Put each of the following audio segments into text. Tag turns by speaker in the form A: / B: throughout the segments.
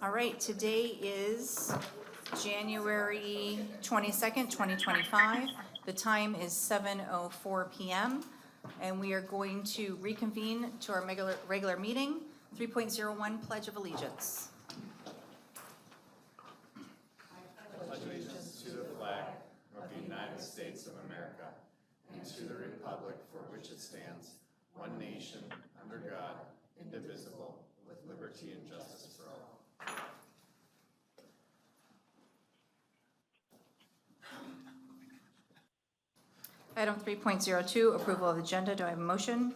A: All right, today is January 22nd, 2025. The time is 7:04 PM, and we are going to reconvene to our regular meeting. 3.01 Pledge of Allegiance.
B: Allegiance to the flag of the United States of America and to the republic for which it stands, one nation, under God, indivisible, with liberty and justice for all.
A: Item 3.02, approval of the agenda. Do I have a motion?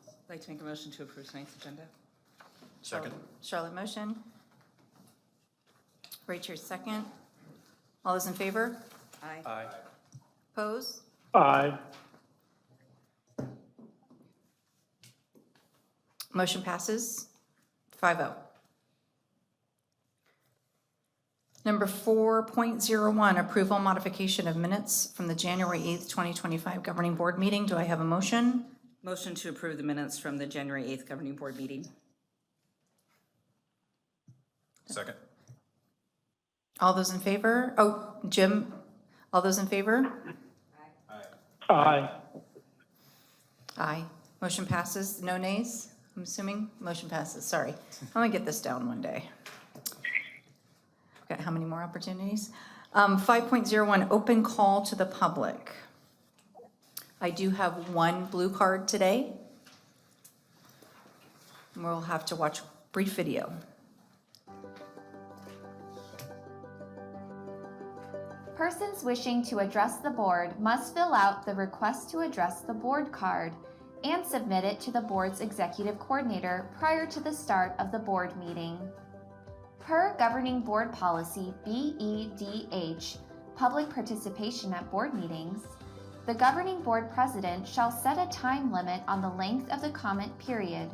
C: I'd like to make a motion to approve tonight's agenda.
B: Second.
A: Charlotte motion. Rachel second. All those in favor?
C: Aye.
B: Aye.
A: Oppose?
D: Aye.
A: Motion passes 5-0. Number 4.01, approval modification of minutes from the January 8th, 2025 governing board meeting. Do I have a motion?
C: Motion to approve the minutes from the January 8th governing board meeting.
B: Second.
A: All those in favor? Oh, Jim, all those in favor?
D: Aye.
A: Aye. Motion passes. No nays? I'm assuming motion passes. Sorry. I'm gonna get this down one day. Got how many more opportunities? 5.01, open call to the public. I do have one blue card today. We'll have to watch a brief video.
E: Persons wishing to address the board must fill out the request to address the board card and submit it to the board's executive coordinator prior to the start of the board meeting. Per governing board policy BEDH, public participation at board meetings, the governing board president shall set a time limit on the length of the comment period.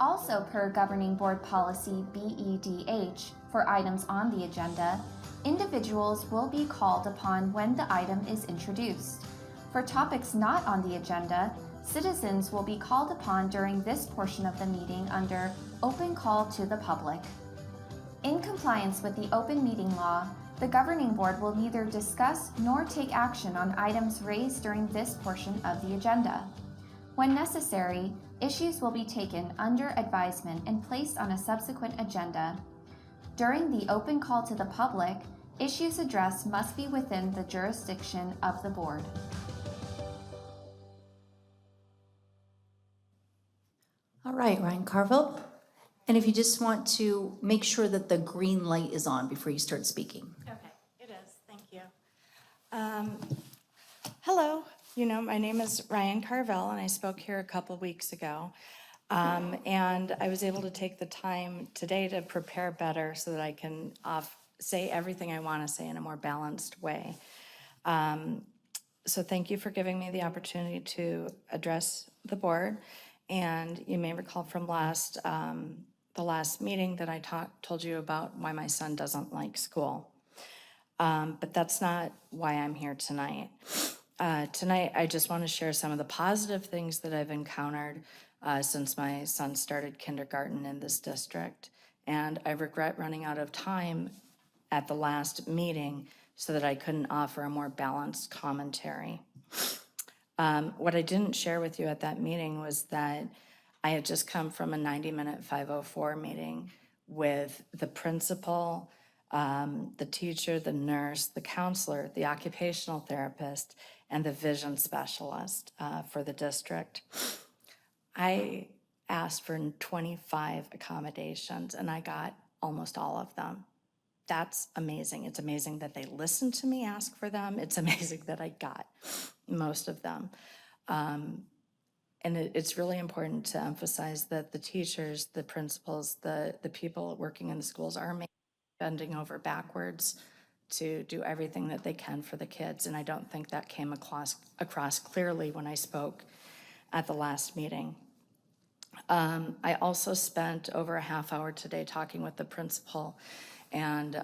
E: Also per governing board policy BEDH, for items on the agenda, individuals will be called upon when the item is introduced. For topics not on the agenda, citizens will be called upon during this portion of the meeting under open call to the public. In compliance with the open meeting law, the governing board will neither discuss nor take action on items raised during this portion of the agenda. When necessary, issues will be taken under advisement and placed on a subsequent agenda. During the open call to the public, issues addressed must be within the jurisdiction of the board.
A: All right, Ryan Carville. And if you just want to make sure that the green light is on before you start speaking.
F: Okay, it is. Thank you. Hello, my name is Ryan Carville, and I spoke here a couple weeks ago. And I was able to take the time today to prepare better so that I can say everything I want to say in a more balanced way. So thank you for giving me the opportunity to address the board. And you may recall from the last meeting that I told you about why my son doesn't like school. But that's not why I'm here tonight. Tonight, I just want to share some of the positive things that I've encountered since my son started kindergarten in this district. And I regret running out of time at the last meeting so that I couldn't offer a more balanced commentary. What I didn't share with you at that meeting was that I had just come from a 90-minute 504 meeting with the principal, the teacher, the nurse, the counselor, the occupational therapist, and the vision specialist for the district. I asked for 25 accommodations, and I got almost all of them. That's amazing. It's amazing that they listened to me ask for them. It's amazing that I got most of them. And it's really important to emphasize that the teachers, the principals, the people working in the schools are bending over backwards to do everything that they can for the kids. And I don't think that came across clearly when I spoke at the last meeting. I also spent over a half hour today talking with the principal and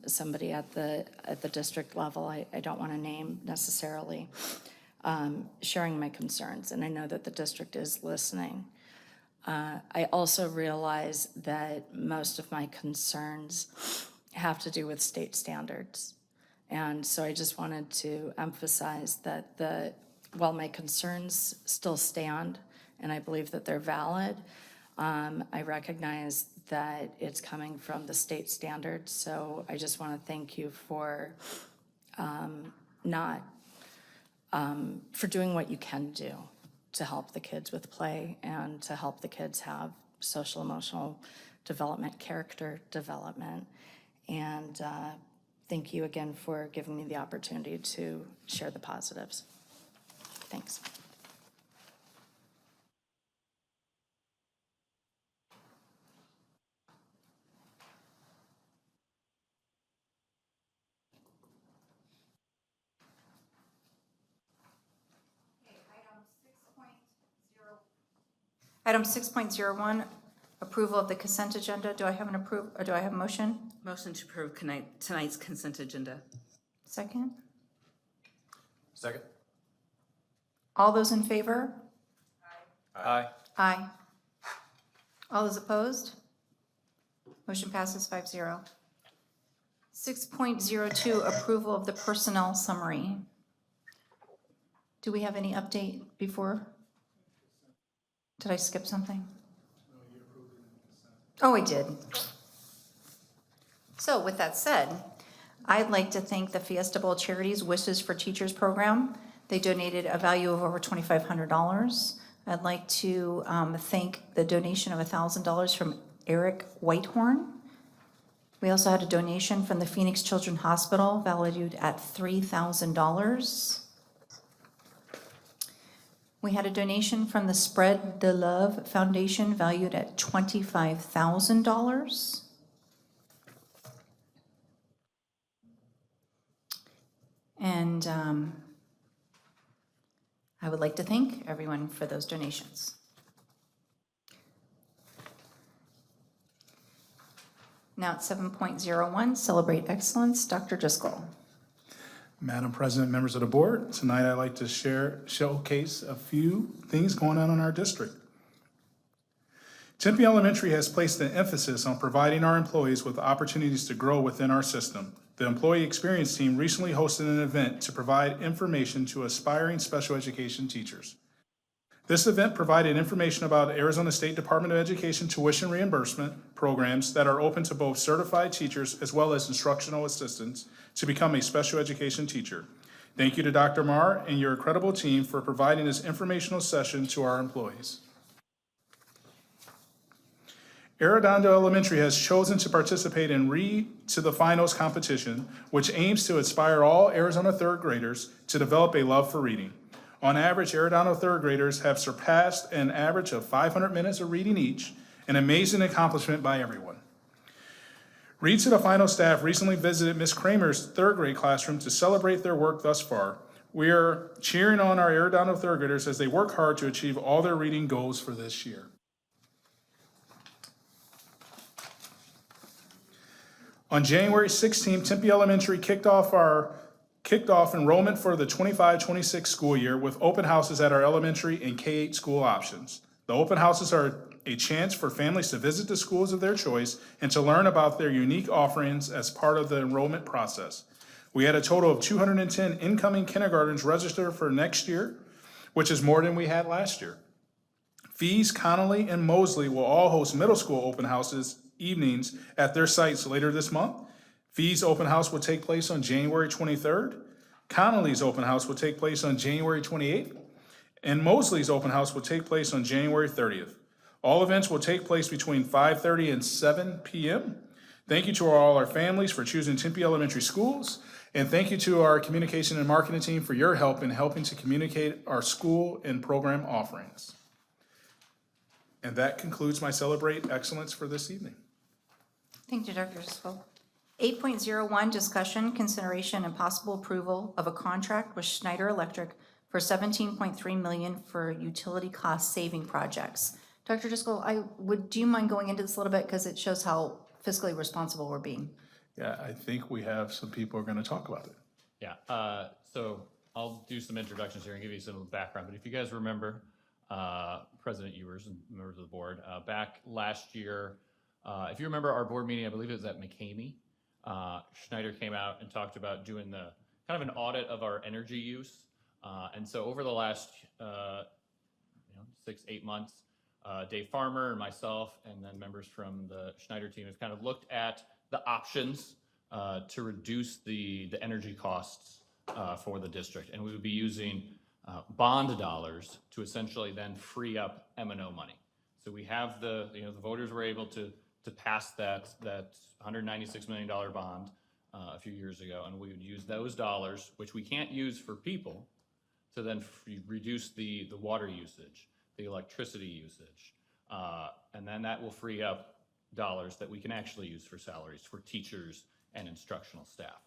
F: somebody at the district level, I don't want to name necessarily, sharing my concerns, and I know that the district is listening. I also realize that most of my concerns have to do with state standards. And so I just wanted to emphasize that while my concerns still stand, and I believe that they're valid, I recognize that it's coming from the state standards. So I just want to thank you for for doing what you can do to help the kids with play and to help the kids have social emotional development, character development. And thank you again for giving me the opportunity to share the positives. Thanks.
A: Item 6.01, approval of the consent agenda. Do I have a motion?
C: Motion to approve tonight's consent agenda.
A: Second?
B: Second.
A: All those in favor?
B: Aye.
A: Aye. All those opposed? Motion passes 5-0. 6.02, approval of the personnel summary. Do we have any update before? Did I skip something? Oh, I did. So with that said, I'd like to thank the Fiesta Bowl Charities Wishes for Teachers program. They donated a value of over $2,500. I'd like to thank the donation of $1,000 from Eric Whitehorn. We also had a donation from the Phoenix Children's Hospital valued at $3,000. We had a donation from the Spread the Love Foundation valued at $25,000. And I would like to thank everyone for those donations. Now at 7.01, Celebrate Excellence. Dr. Driscoll.
G: Madam President, members of the board, tonight I'd like to showcase a few things going on in our district. Tempe Elementary has placed an emphasis on providing our employees with opportunities to grow within our system. The Employee Experience Team recently hosted an event to provide information to aspiring special education teachers. This event provided information about Arizona State Department of Education tuition reimbursement programs that are open to both certified teachers as well as instructional assistants to become a special education teacher. Thank you to Dr. Marr and your incredible team for providing this informational session to our employees. Arredondo Elementary has chosen to participate in Read to the Finals competition, which aims to inspire all Arizona third graders to develop a love for reading. On average, Arredondo third graders have surpassed an average of 500 minutes of reading each, an amazing accomplishment by everyone. Read to the Finals staff recently visited Ms. Kramer's third grade classroom to celebrate their work thus far. We are cheering on our Arredondo third graders as they work hard to achieve all their reading goals for this year. On January 16th, Tempe Elementary kicked off enrollment for the 25-26 school year with open houses at our elementary and K-8 school options. The open houses are a chance for families to visit the schools of their choice and to learn about their unique offerings as part of the enrollment process. We had a total of 210 incoming kindergartens registered for next year, which is more than we had last year. Fees, Connolly, and Mosley will all host middle school open houses evenings at their sites later this month. Fees open house will take place on January 23rd. Connolly's open house will take place on January 28th. And Mosley's open house will take place on January 30th. All events will take place between 5:30 and 7 p.m. Thank you to all our families for choosing Tempe Elementary Schools. And thank you to our communication and marketing team for your help in helping to communicate our school and program offerings. And that concludes my Celebrate Excellence for this evening.
A: Thank you, Dr. Driscoll. 8.01, discussion, consideration, and possible approval of a contract with Schneider Electric for $17.3 million for utility cost saving projects. Dr. Driscoll, do you mind going into this a little bit because it shows how fiscally responsible we're being?
G: Yeah, I think we have some people who are going to talk about it.
H: Yeah, so I'll do some introductions here and give you some background, but if you guys remember, President Ewers and members of the board. Back last year, if you remember our board meeting, I believe it was at McCamey, Schneider came out and talked about doing the kind of an audit of our energy use. And so over the last 6-8 months, Dave Farmer and myself, and then members from the Schneider team have kind of looked at the options to reduce the energy costs for the district. And we would be using bond dollars to essentially then free up M&O money. So we have the voters were able to pass that $196 million bond a few years ago, and we would use those dollars, which we can't use for people, to then reduce the water usage, the electricity usage, and then that will free up dollars that we can actually use for salaries for teachers and instructional staff.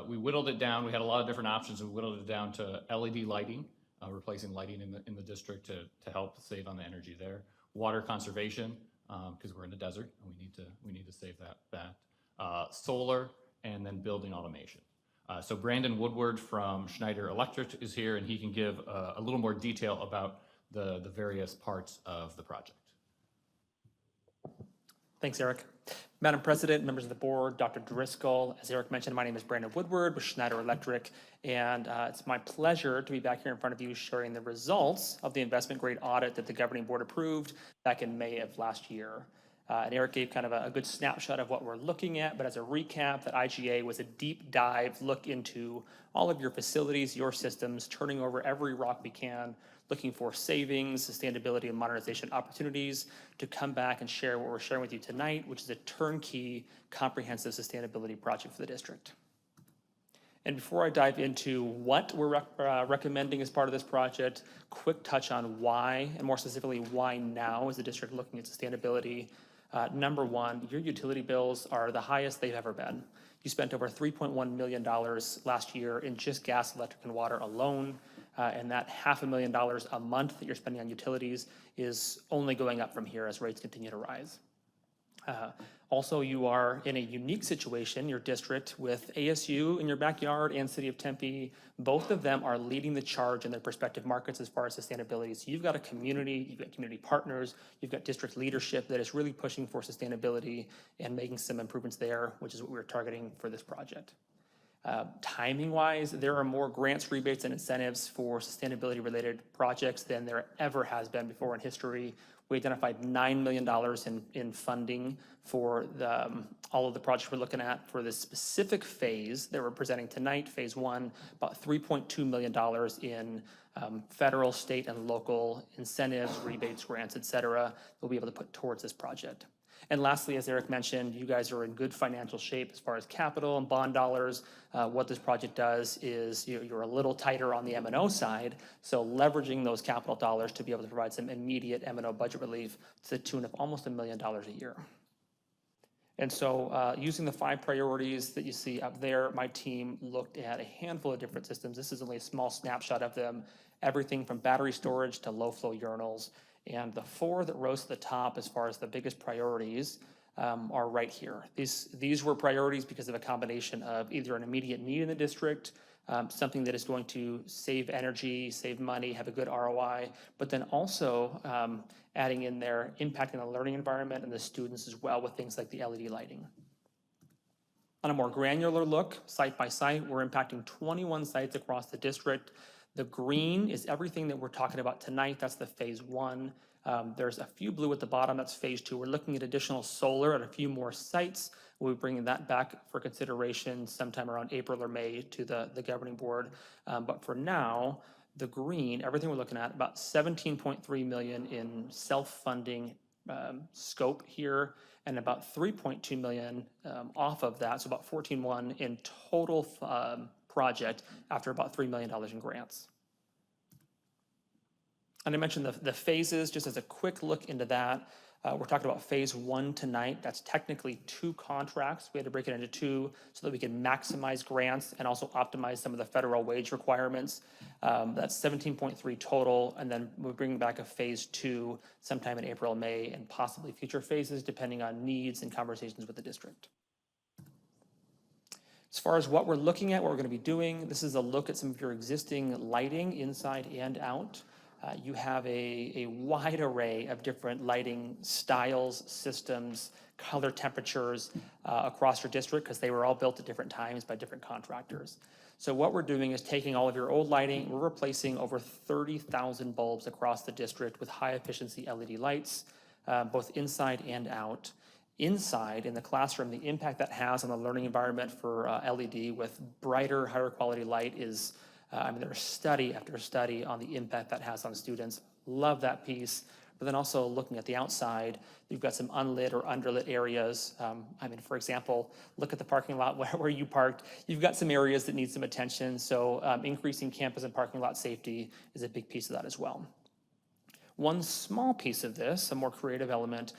H: We whittled it down. We had a lot of different options, and we whittled it down to LED lighting, replacing lighting in the district to help save on the energy there. Water conservation, because we're in the desert and we need to save that. Solar, and then building automation. So Brandon Woodward from Schneider Electric is here, and he can give a little more detail about the various parts of the project.
I: Thanks, Eric. Madam President, members of the board, Dr. Driscoll, as Eric mentioned, my name is Brandon Woodward with Schneider Electric, and it's my pleasure to be back here in front of you sharing the results of the investment grade audit that the governing board approved back in May of last year. And Eric gave kind of a good snapshot of what we're looking at, but as a recap, that IGA was a deep dive look into all of your facilities, your systems, turning over every rock we can, looking for savings, sustainability, and modernization opportunities to come back and share what we're sharing with you tonight, which is a turnkey, comprehensive sustainability project for the district. And before I dive into what we're recommending as part of this project, quick touch on why, and more specifically, why now is the district looking at sustainability. Number one, your utility bills are the highest they've ever been. You spent over $3.1 million last year in just gas, electric, and water alone. And that $500,000 a month that you're spending on utilities is only going up from here as rates continue to rise. Also, you are in a unique situation, your district, with ASU in your backyard and City of Tempe. Both of them are leading the charge in their respective markets as far as sustainability. So you've got a community, you've got community partners, you've got district leadership that is really pushing for sustainability and making some improvements there, which is what we're targeting for this project. Timing-wise, there are more grants, rebates, and incentives for sustainability-related projects than there ever has been before in history. We identified $9 million in funding for all of the projects we're looking at for this specific phase that we're presenting tonight, phase one, about $3.2 million in federal, state, and local incentives, rebates, grants, et cetera, that we'll be able to put towards this project. And lastly, as Eric mentioned, you guys are in good financial shape as far as capital and bond dollars. What this project does is you're a little tighter on the M&O side, so leveraging those capital dollars to be able to provide some immediate M&O budget relief to the tune of almost $1 million a year. And so using the 5 priorities that you see up there, my team looked at a handful of different systems. This is only a small snapshot of them, everything from battery storage to low-flow urinals. And the 4 that rose to the top as far as the biggest priorities are right here. These were priorities because of a combination of either an immediate need in the district, something that is going to save energy, save money, have a good ROI, but then also adding in there impacting the learning environment and the students as well with things like the LED lighting. On a more granular look, site by site, we're impacting 21 sites across the district. The green is everything that we're talking about tonight. That's the phase one. There's a few blue at the bottom. That's phase 2. We're looking at additional solar at a few more sites. We'll be bringing that back for consideration sometime around April or May to the governing board. But for now, the green, everything we're looking at, about $17.3 million in self-funding scope here, and about $3.2 million off of that, so about $14.1 in total project after about $3 million in grants. And I mentioned the phases, just as a quick look into that. We're talking about phase 1 tonight. That's technically 2 contracts. We had to break it into 2 so that we can maximize grants and also optimize some of the federal wage requirements. That's 17.3 total, and then we're bringing back a phase 2 sometime in April, May, and possibly future phases depending on needs and conversations with the district. As far as what we're looking at, what we're going to be doing, this is a look at some of your existing lighting inside and out. You have a wide array of different lighting styles, systems, color temperatures across your district because they were all built at different times by different contractors. So what we're doing is taking all of your old lighting, we're replacing over 30,000 bulbs across the district with high efficiency LED lights, both inside and out. Inside, in the classroom, the impact that has on the learning environment for LED with brighter, higher quality light is, there's study after study on the impact that has on students. Love that piece. But then also looking at the outside, you've got some unlit or underlit areas. For example, look at the parking lot where you parked. You've got some areas that need some attention. So increasing campus and parking lot safety is a big piece of that as well. One small piece of this, a more creative element,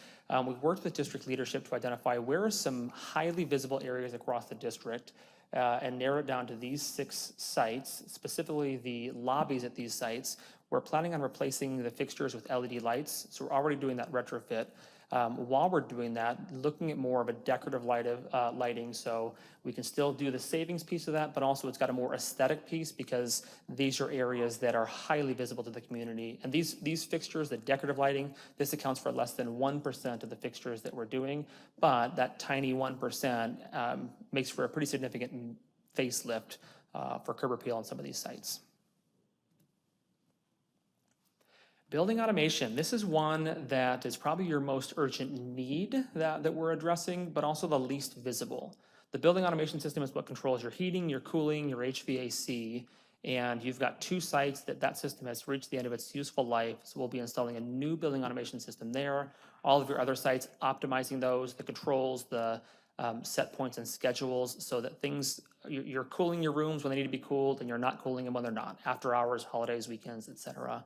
I: we've worked with district leadership to identify where are some highly visible areas across the district and narrow it down to these 6 sites, specifically the lobbies at these sites. We're planning on replacing the fixtures with LED lights, so we're already doing that retrofit. While we're doing that, looking at more of a decorative lighting, so we can still do the savings piece of that, but also it's got a more aesthetic piece because these are areas that are highly visible to the community. And these fixtures, the decorative lighting, this accounts for less than 1% of the fixtures that we're doing, but that tiny 1% makes for a pretty significant facelift for curb appeal on some of these sites. Building automation, this is one that is probably your most urgent need that we're addressing, but also the least visible. The building automation system is what controls your heating, your cooling, your HVAC, and you've got 2 sites that system has reached the end of its useful life, so we'll be installing a new building automation system there. All of your other sites, optimizing those, the controls, the set points and schedules so that you're cooling your rooms when they need to be cooled and you're not cooling them when they're not, after hours, holidays, weekends, etc.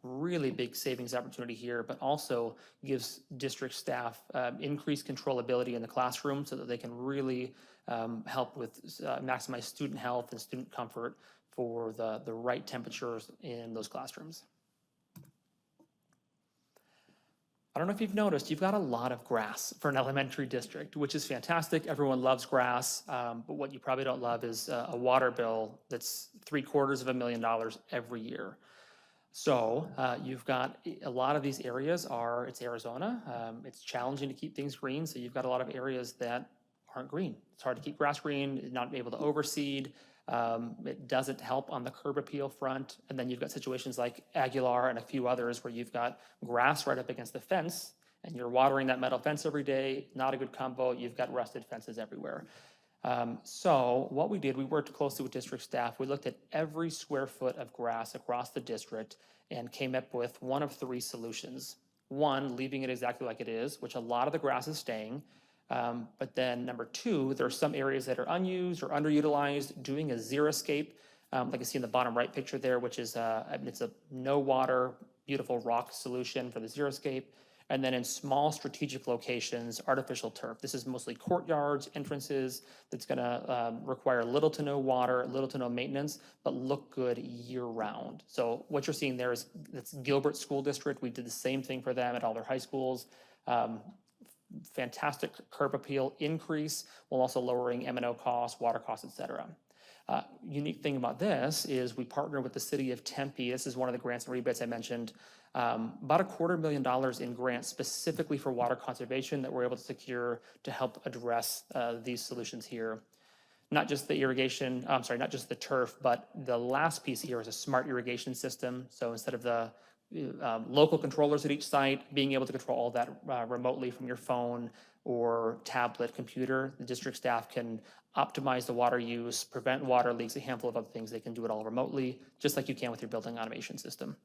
I: Really big savings opportunity here, but also gives district staff increased controllability in the classroom so that they can really help with maximize student health and student comfort for the right temperatures in those classrooms. I don't know if you've noticed, you've got a lot of grass for an elementary district, which is fantastic. Everyone loves grass, but what you probably don't love is a water bill that's $750,000 every year. So you've got a lot of these areas it's Arizona. It's challenging to keep things green. So you've got a lot of areas that aren't green. It's hard to keep grass green, not able to overseed. It doesn't help on the curb appeal front. And then you've got situations like Aguilar and a few others where you've got grass right up against the fence and you're watering that metal fence every day. Not a good combo. You've got rusted fences everywhere. So what we did, we worked closely with district staff. We looked at every square foot of grass across the district and came up with one of 3 solutions. One, leaving it exactly like it is, which a lot of the grass is staying. But then number 2, there are some areas that are unused or underutilized, doing a xeriscape, like you see in the bottom right picture there, which is it's a no water, beautiful rock solution for the xeriscape. And then in small strategic locations, artificial turf. This is mostly courtyards, entrances, that's gonna require little to no water, little to no maintenance, but look good year round. So what you're seeing there is, that's Gilbert School District. We did the same thing for them at all their high schools. Fantastic curb appeal increase, while also lowering M&O costs, water costs, etc. Unique thing about this is we partner with the city of Tempe. This is one of the grants and rebates I mentioned. About $250,000 in grants specifically for water conservation that we're able to secure to help address these solutions here. Not just the irrigation, not just the turf, but the last piece here is a smart irrigation system. So instead of the local controllers at each site, being able to control all that remotely from your phone or tablet computer, the district staff can optimize the water use, prevent water leaks, a handful of other things. They can do it all remotely, just like you can with your building automation system.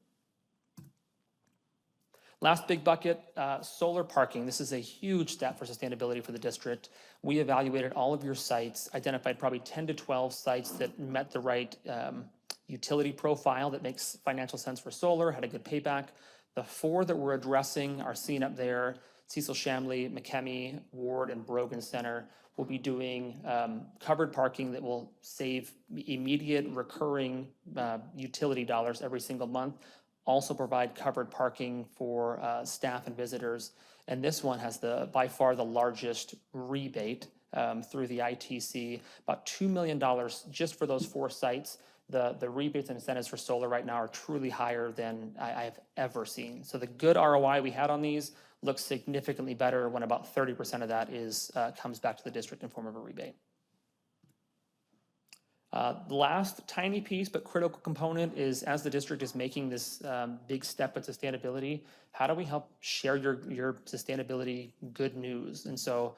I: Last big bucket, solar parking. This is a huge step for sustainability for the district. We evaluated all of your sites, identified probably 10 to 12 sites that met the right utility profile that makes financial sense for solar, had a good payback. The 4 that we're addressing are seen up there. Cecil Shamley, McKemie, Ward, and Brogan Center will be doing covered parking that will save immediate recurring utility dollars every single month. Also provide covered parking for staff and visitors. And this one has by far the largest rebate through the ITC, about $2 million just for those 4 sites. The rebates and incentives for solar right now are truly higher than I have ever seen. So the good ROI we had on these looks significantly better when about 30% of that comes back to the district in form of a rebate. The last tiny piece but critical component is, as the district is making this big step in sustainability, how do we help share your sustainability good news? And so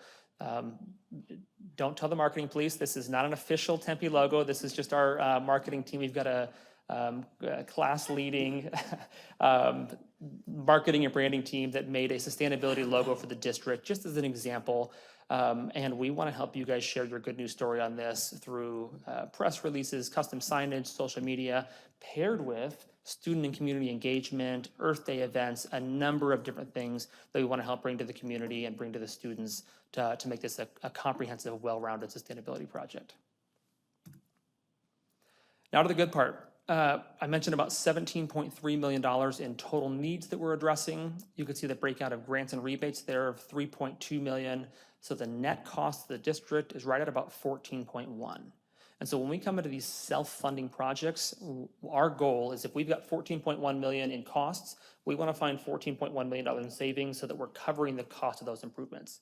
I: don't tell the marketing police, this is not an official Tempe logo. This is just our marketing team. We've got a class leading marketing and branding team that made a sustainability logo for the district, just as an example. And we want to help you guys share your good news story on this through press releases, custom signage, social media, paired with student and community engagement, Earth Day events, a number of different things that we want to help bring to the community and bring to the students to make this a comprehensive, well-rounded sustainability project. Now to the good part. I mentioned about $17.3 million in total needs that we're addressing. You can see the breakout of grants and rebates there of $3.2 million. So the net cost to the district is right at about 14.1. And so when we come into these self-funding projects, our goal is if we've got 14.1 million in costs, we want to find $14.1 million in savings so that we're covering the cost of those improvements.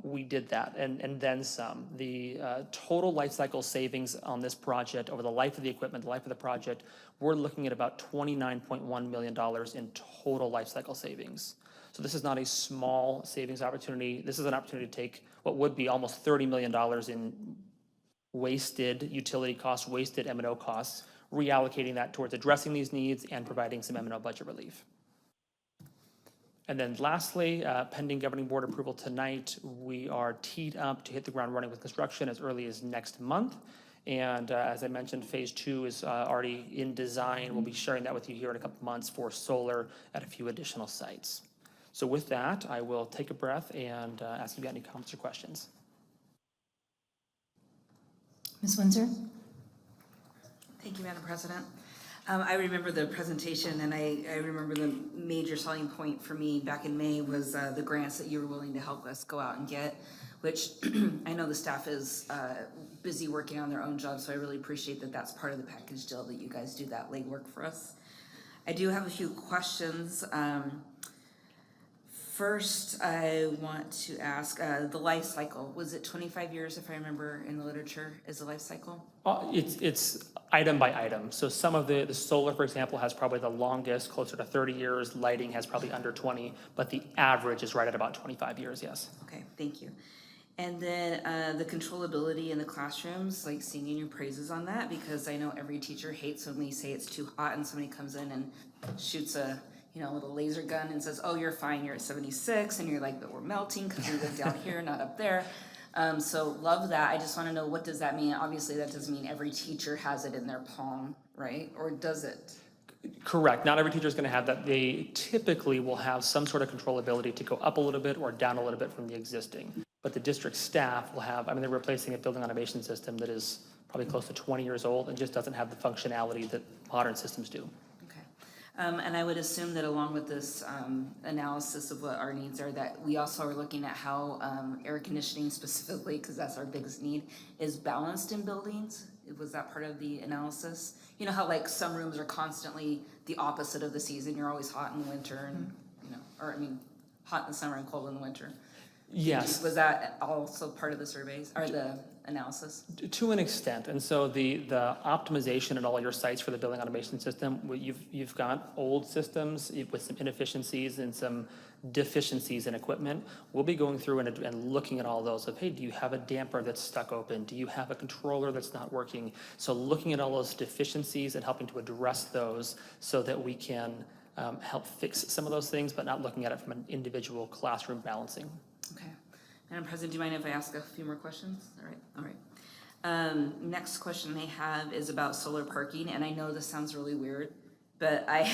I: We did that and then some. The total life cycle savings on this project over the life of the equipment, the life of the project, we're looking at about $29.1 million in total life cycle savings. So this is not a small savings opportunity. This is an opportunity to take what would be almost $30 million in wasted utility costs, wasted M&O costs, reallocating that towards addressing these needs and providing some M&O budget relief. And then lastly, pending governing board approval tonight, we are teed up to hit the ground running with construction as early as next month. And as I mentioned, phase 2 is already in design. We'll be sharing that with you here in a couple months for solar at a few additional sites. So with that, I will take a breath and ask if you got any comments or questions.
A: Ms. Windsor?
J: Thank you, Madam President. I remember the presentation, and I remember the major selling point for me back in May was the grants that you were willing to help us go out and get, which I know the staff is busy working on their own job, so I really appreciate that that's part of the package deal, that you guys do that legwork for us. I do have a few questions. First, I want to ask, the life cycle, was it 25 years, if I remember in the literature, is the life cycle?
I: It's item by item. So some of the solar, for example, has probably the longest, closer to 30 years. Lighting has probably under 20, but the average is right at about 25 years, yes.
J: Okay, thank you. And then the controllability in the classrooms, like singing your praises on that, because I know every teacher hates when we say it's too hot and somebody comes in and shoots a little laser gun and says, oh, you're fine, you're at 76, and you're like, but we're melting because we live down here, not up there. So love that. I just want to know, what does that mean? Obviously, that doesn't mean every teacher has it in their palm, right? Or does it?
I: Correct. Not every teacher is going to have that. They typically will have some sort of controllability to go up a little bit or down a little bit from the existing. But the district staff will have, they're replacing a building automation system that is probably close to 20 years old and just doesn't have the functionality that modern systems do.
J: And I would assume that along with this analysis of what our needs are, that we also are looking at how air conditioning specifically, because that's our biggest need, is balanced in buildings. Was that part of the analysis? You know how like some rooms are constantly the opposite of the season. You're always hot in the winter and, hot in the summer and cold in the winter.
I: Yes.
J: Was that also part of the surveys or the analysis?
I: To an extent. And so the optimization at all your sites for the building automation system, you've got old systems with some inefficiencies and some deficiencies in equipment. We'll be going through and looking at all those of, hey, do you have a damper that's stuck open? Do you have a controller that's not working? So looking at all those deficiencies and helping to address those so that we can help fix some of those things, but not looking at it from an individual classroom balancing.
J: Okay. Madam President, do you mind if I ask a few more questions? All right. Next question I have is about solar parking, and I know this sounds really weird, but I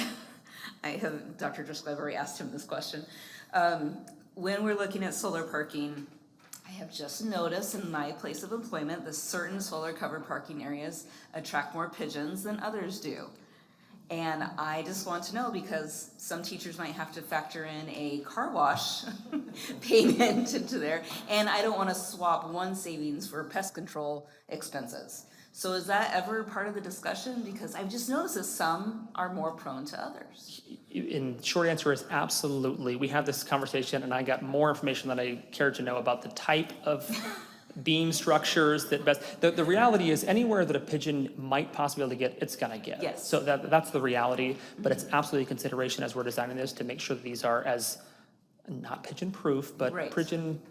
J: have, Dr. Driscoll, I've already asked him this question. When we're looking at solar parking, I have just noticed in my place of employment that certain solar covered parking areas attract more pigeons than others do. And I just want to know, because some teachers might have to factor in a car wash payment into there, and I don't want to swap one savings for pest control expenses. So is that ever part of the discussion? Because I've just noticed that some are more prone to others.
I: In short answer is absolutely. We had this conversation and I got more information than I cared to know about the type of beam structures that best. The reality is anywhere that a pigeon might possibly be able to get, it's gonna get.
J: Yes.
I: So that's the reality, but it's absolutely a consideration as we're designing this to make sure that these are as, not pigeon proof, but
J: Right.
I: pigeon,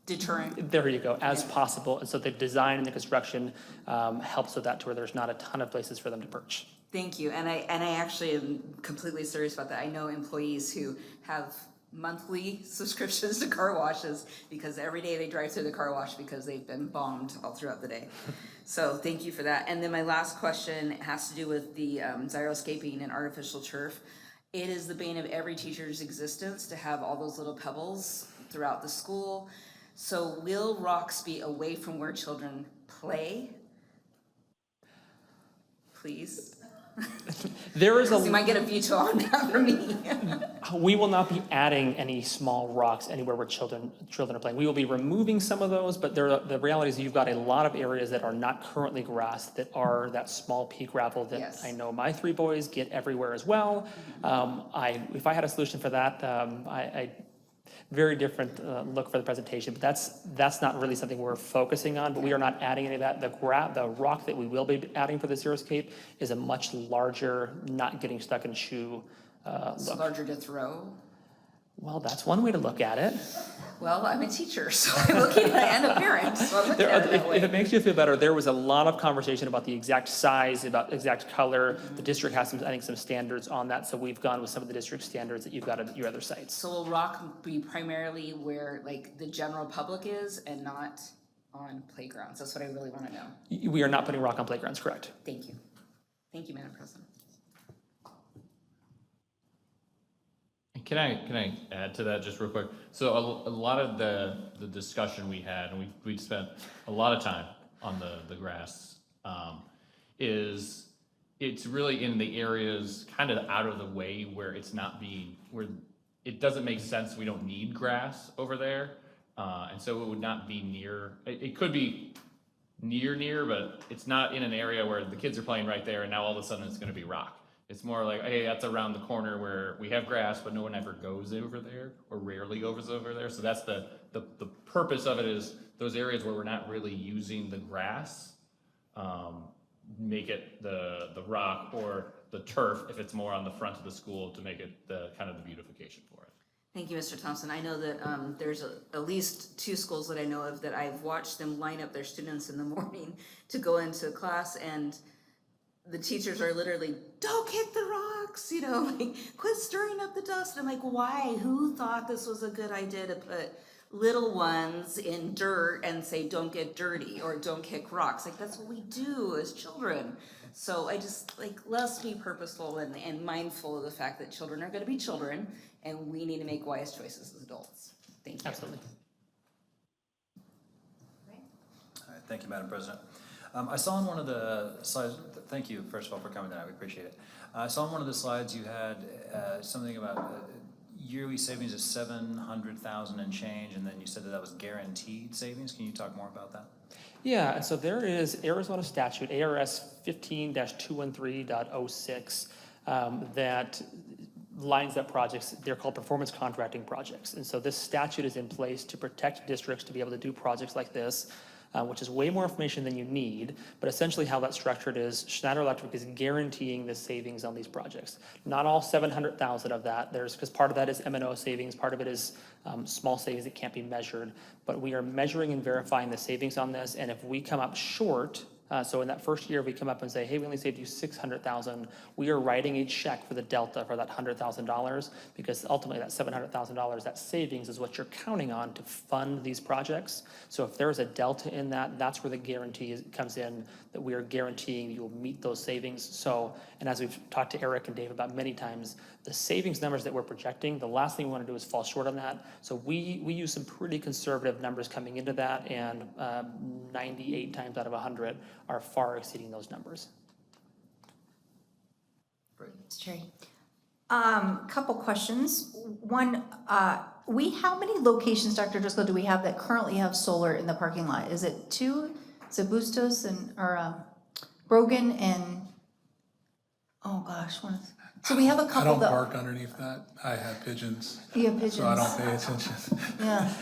J: Deterrent.
I: there you go, as possible. And so the design and the construction helps with that to where there's not a ton of places for them to perch.
J: Thank you, and I actually am completely serious about that. I know employees who have monthly subscriptions to car washes because every day they drive through the car wash because they've been bombed all throughout the day. So thank you for that. And then my last question has to do with the xyroscaping and artificial turf. It is the bane of every teacher's existence to have all those little pebbles throughout the school. So will rocks be away from where children play? Please.
I: There is
J: You might get a veto on that from me.
I: We will not be adding any small rocks anywhere where children are playing. We will be removing some of those, but the reality is you've got a lot of areas that are not currently grass that are that small pea gravel that
J: Yes.
I: I know my 3 boys get everywhere as well. If I had a solution for that, I very different look for the presentation, but that's not really something we're focusing on, but we are not adding any of that. The rock that we will be adding for the xeroscape is a much larger, not getting stuck in shoe
J: It's
I: look.
J: larger to throw.
I: Well, that's one way to look at it.
J: Well, I'm a teacher, so I'm looking at it, and a parent, so I'm looking at it that
I: If it
J: way.
I: makes you feel better, there was a lot of conversation about the exact size, about exact color. The district has some, I think, some standards on that, so we've gone with some of the district standards that you've got at your other sites.
J: So will rock be primarily where like the general public is and not on playgrounds? That's what I really want to know.
I: We are not putting rock on playgrounds, correct?
J: Thank you. Thank you, Madam President.
H: Can I add to that just real quick? So a lot of the discussion we had, and we spent a lot of time on the grass, is it's really in the areas kind of out of the way where it's not being, where it doesn't make sense, we don't need grass over there. And so it would not be near, it could be near, but it's not in an area where the kids are playing right there and now all of a sudden it's gonna be rock. It's more like, hey, that's around the corner where we have grass, but no one ever goes over there or rarely goes over there. So that's the purpose of it, is those areas where we're not really using the grass, make it the rock or the turf if it's more on the front of the school to make it the kind of the beautification for it.
J: Thank you, Mr. Thompson. I know that there's at least 2 schools that I know of that I've watched them line up their students in the morning to go into class, and the teachers are literally, don't hit the rocks, you know, like, quit stirring up the dust. I'm like, why? Who thought this was a good idea to put little ones in dirt and say, don't get dirty or don't kick rocks? Like, that's what we do as children. So I just, like, let's be purposeful and mindful of the fact that children are gonna be children, and we need to make wise choices as adults. Thank you.
I: Absolutely.
K: All right, thank you, Madam President. I saw on one of the slides, thank you, first of all, for coming tonight, we appreciate it. I saw on one of the slides you had something about yearly savings of 700,000 and change, and then you said that was guaranteed savings. Can you talk more about that?
I: Yeah, and so there is Arizona statute, ARS 15-213.06, that lines up projects. They're called performance contracting projects. And so this statute is in place to protect districts to be able to do projects like this, which is way more information than you need. But essentially how that's structured is Schneider Electric is guaranteeing the savings on these projects. Not all 700,000 of that, because part of that is M&O savings, part of it is small savings that can't be measured. But we are measuring and verifying the savings on this, and if we come up short, so in that first year, we come up and say, hey, we only saved you 600,000. We are writing a check for the delta for that $100,000, because ultimately that $700,000, that savings is what you're counting on to fund these projects. So if there's a delta in that, that's where the guarantee comes in, that we are guaranteeing you will meet those savings. So, and as we've talked to Eric and Dave about many times, the savings numbers that we're projecting, the last thing we want to do is fall short on that. So we use some pretty conservative numbers coming into that, and 98 times out of 100 are far exceeding those numbers.
A: Mr. Cherry. Couple questions. One, how many locations, Dr. Driscoll, do we have that currently have solar in the parking lot? Is it 2? Is it Bustos or Brogan and, oh gosh, one is, so we have a
L: I
A: couple
L: don't
A: that.
L: park underneath that. I have pigeons,
A: You have pigeons.
L: so I don't pay attention.
A: Yeah.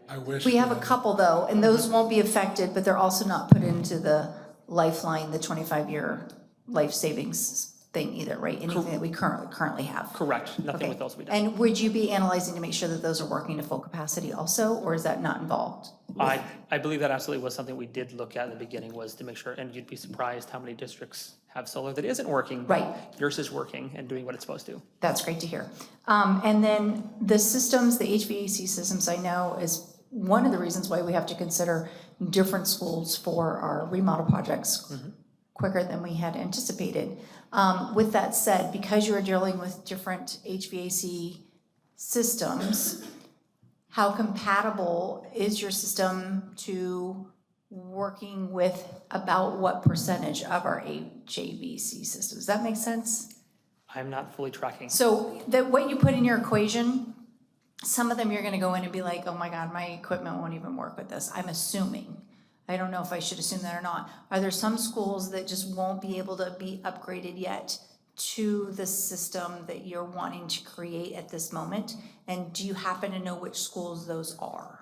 L: I wish.
A: We have a couple though, and those won't be affected, but they're also not put into the Lifeline, the 25-year life savings thing either, right? Anything that we currently have.
I: Correct, nothing
A: Okay.
I: with those will be done.
A: And would you be analyzing to make sure that those are working to full capacity also, or is that not involved?
I: I believe that absolutely was something we did look at in the beginning, was to make sure, and you'd be surprised how many districts have solar that isn't working. but
A: Right.
I: Yours is working and doing what it's supposed to.
A: That's great to hear. And then the systems, the HVAC systems, I know is one of the reasons why we have to consider different schools for our remodel projects quicker than we had anticipated. With that said, because you're dealing with different HVAC systems, how compatible is your system to working with about what percentage of our HVAC systems? Does that make sense?
I: I'm not fully tracking.
A: So what you put in your equation, some of them you're gonna go in and be like, oh my God, my equipment won't even work with this. I'm assuming. I don't know if I should assume that or not. Are there some schools that just won't be able to be upgraded yet to the system that you're wanting to create at this moment? And do you happen to know which schools those are?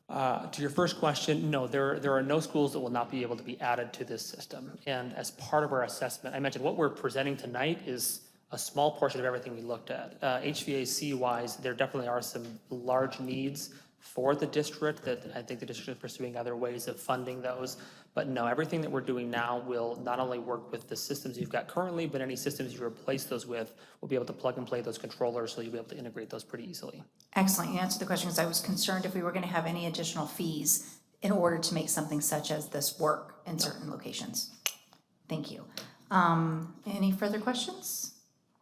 I: To your first question, no, there are no schools that will not be able to be added to this system. And as part of our assessment, I mentioned what we're presenting tonight is a small portion of everything we looked at. HVAC-wise, there definitely are some large needs for the district that I think the district is pursuing other ways of funding those. But no, everything that we're doing now will not only work with the systems you've got currently, but any systems you replace those with, we'll be able to plug and play those controllers, so you'll be able to integrate those pretty easily.
A: Excellent, you answered the question because I was concerned if we were gonna have any additional fees in order to make something such as this work in certain locations. Thank you. Any further questions?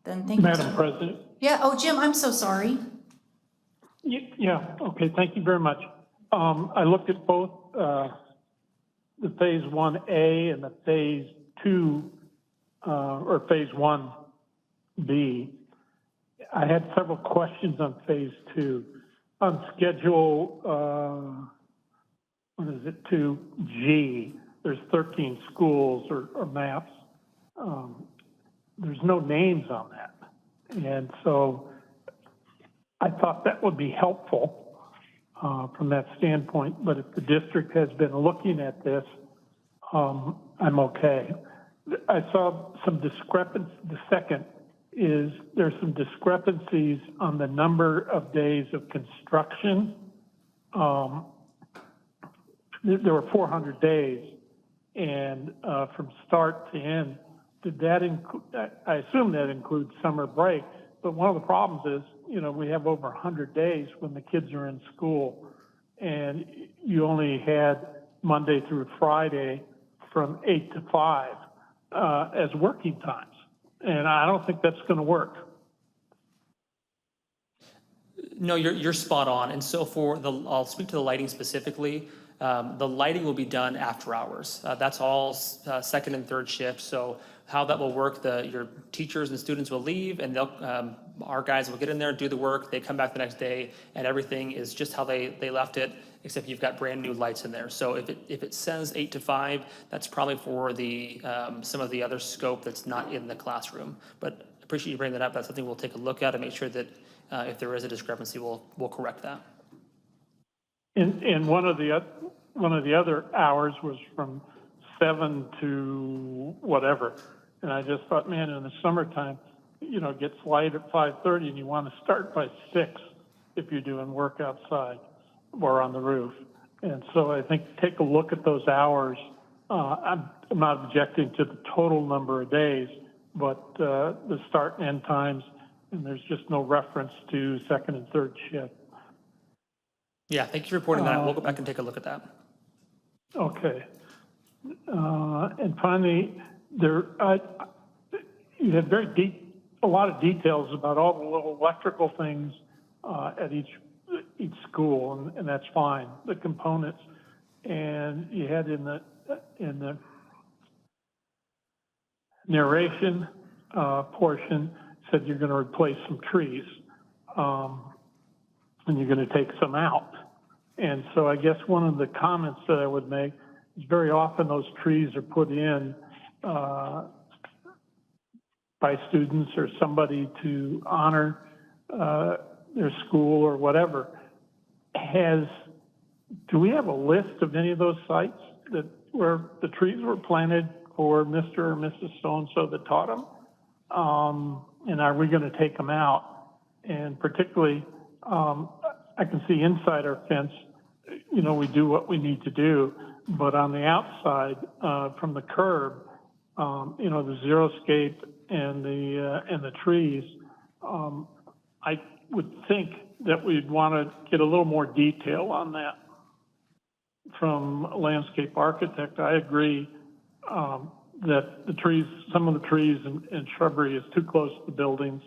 A: Then thank you.
D: Madam President.
A: Yeah, oh, Jim, I'm so sorry.
D: Yeah, okay, thank you very much. I looked at both the Phase 1A and the Phase 2, or Phase 1B. I had several questions on Phase 2. On Schedule, what is it, 2G, there's 13 schools or maps. There's no names on that. And so I thought that would be helpful from that standpoint, but if the district has been looking at this, I'm okay. I saw some discrepancy. The second is there's some discrepancies on the number of days of construction. There were 400 days, and from start to end, did that include? I assume that includes summer break. But one of the problems is, you know, we have over 100 days when the kids are in school, and you only had Monday through Friday from 8 to 5 as working times. And I don't think that's going to work.
I: No, you're spot on. And so I'll speak to the lighting specifically. The lighting will be done after hours. That's all second and third shift. So how that will work, your teachers and students will leave, and our guys will get in there, do the work. They come back the next day, and everything is just how they left it, except you've got brand new lights in there. So if it says 8 to 5, that's probably for some of the other scope that's not in the classroom. But I appreciate you bringing that up. That's something we'll take a look at and make sure that if there is a discrepancy, we'll correct that.
D: And one of the other hours was from 7 to whatever. And I just thought, man, in the summertime, you know, it gets light at 5:30 and you want to start by 6 if you're doing work outside or on the roof. And so I think take a look at those hours. I'm not objecting to the total number of days, but the start and end times, and there's just no reference to second and third shift.
I: Yeah, thank you for reporting that. We'll go back and take a look at that.
D: Okay. And finally, you had a lot of details about all the little electrical things at each school, and that's fine. The components, and you had in the narration portion, said you're going to replace some trees, and you're going to take some out. And so I guess one of the comments that I would make is very often those trees are put in by students or somebody to honor their school or whatever. Do we have a list of any of those sites that where the trees were planted for Mr. or Mrs. So-and-so that taught them? And are we going to take them out? And particularly, I can see inside our fence, you know, we do what we need to do, but on the outside, from the curb, you know, the xeriscape and the trees, I would think that we'd want to get a little more detail on that from a landscape architect. I agree that the trees, some of the trees and shrubbery is too close to the buildings,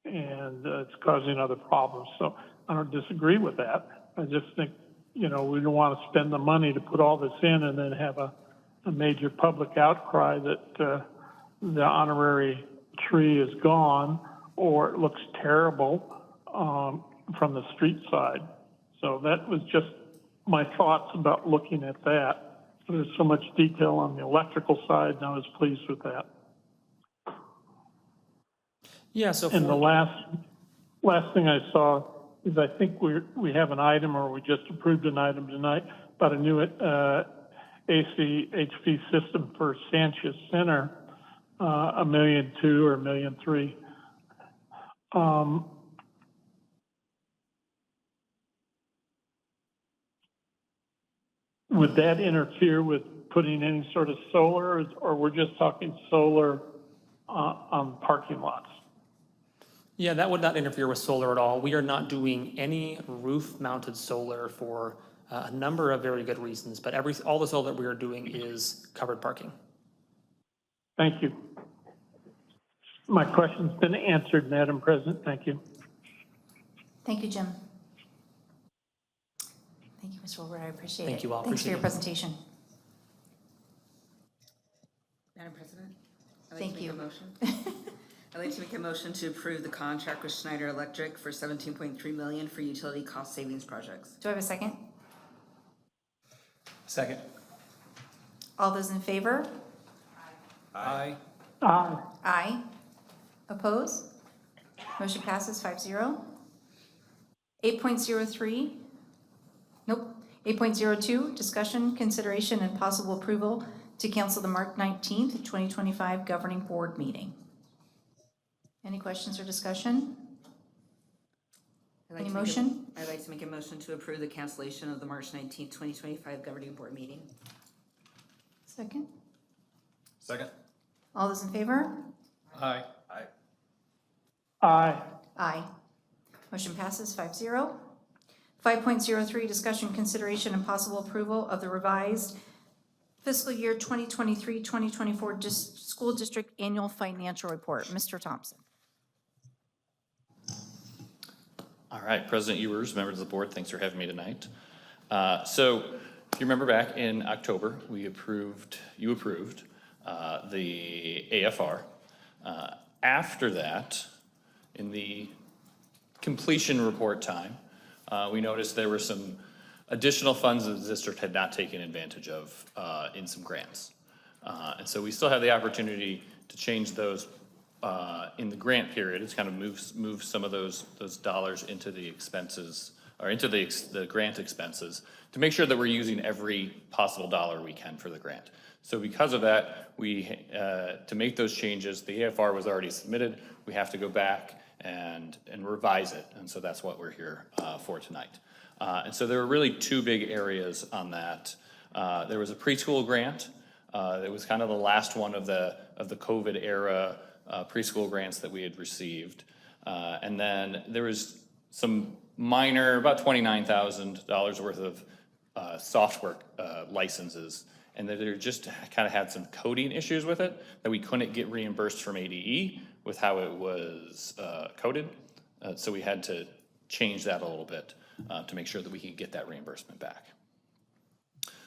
D: and it's causing other problems. So I don't disagree with that. I just think, you know, we don't want to spend the money to put all this in and then have a major public outcry that the honorary tree is gone or it looks terrible from the street side. So that was just my thoughts about looking at that. There's so much detail on the electrical side, and I was pleased with that.
I: Yeah, so
D: And the last thing I saw is I think we have an item, or we just approved an item tonight, about a new AC/HV system for Sanchez Center, $1.2 million or $1.3 million. Would that interfere with putting any sort of solar, or we're just talking solar on parking lots?
I: yeah, that would not interfere with solar at all. We are not doing any roof-mounted solar for a number of very good reasons, but all the solar that we are doing is covered parking.
D: Thank you. My question's been answered, Madam President. Thank you.
A: Thank you, Jim. Thank you, Mr. Wilbur, I appreciate it.
I: Thank you all.
A: Thanks for your
I: Appreciate
A: presentation.
J: Madam President? I'd like
A: Thank
J: to make
A: you.
J: a motion. I'd like to make a motion to approve the contract with Schneider Electric for $17.3 million for utility cost savings projects.
A: Do I have a second?
K: Second.
A: All those in favor?
K: Aye.
D: Aye.
A: Aye. Oppose? Motion passes 5-0. 8.03, nope. 8.02, discussion, consideration, and possible approval to cancel the March 19th, 2025 Governing Board meeting. Any questions or discussion? Any motion?
J: I'd like to make a motion to approve the cancellation of the March 19th, 2025 Governing Board meeting.
A: Second.
K: Second.
A: All those in favor?
K: Aye. Aye.
D: Aye.
A: Aye. Motion passes 5-0. 5.03, discussion, consideration, and possible approval of the revised fiscal year 2023-2024 school district annual financial report. Mr. Thompson.
H: All right, President Ewers, members of the board, thanks for having me tonight. So if you remember back in October, you approved the AFR. After that, in the completion report time, we noticed there were some additional funds that the district had not taken advantage of in some grants. And so we still have the opportunity to change those in the grant period. It's kind of move some of those dollars into the expenses, or into the grant expenses, to make sure that we're using every possible dollar we can for the grant. So because of that, we to make those changes, the AFR was already submitted. We have to go back and revise it, and so that's what we're here for tonight. And so there were really two big areas on that. There was a preschool grant. It was kind of the last one of the COVID era preschool grants that we had received. And then there was some minor, about $29,000 worth of software licenses, and that there just kind of had some coding issues with it that we couldn't get reimbursed from ADE with how it was coded. So we had to change that a little bit to make sure that we could get that reimbursement back.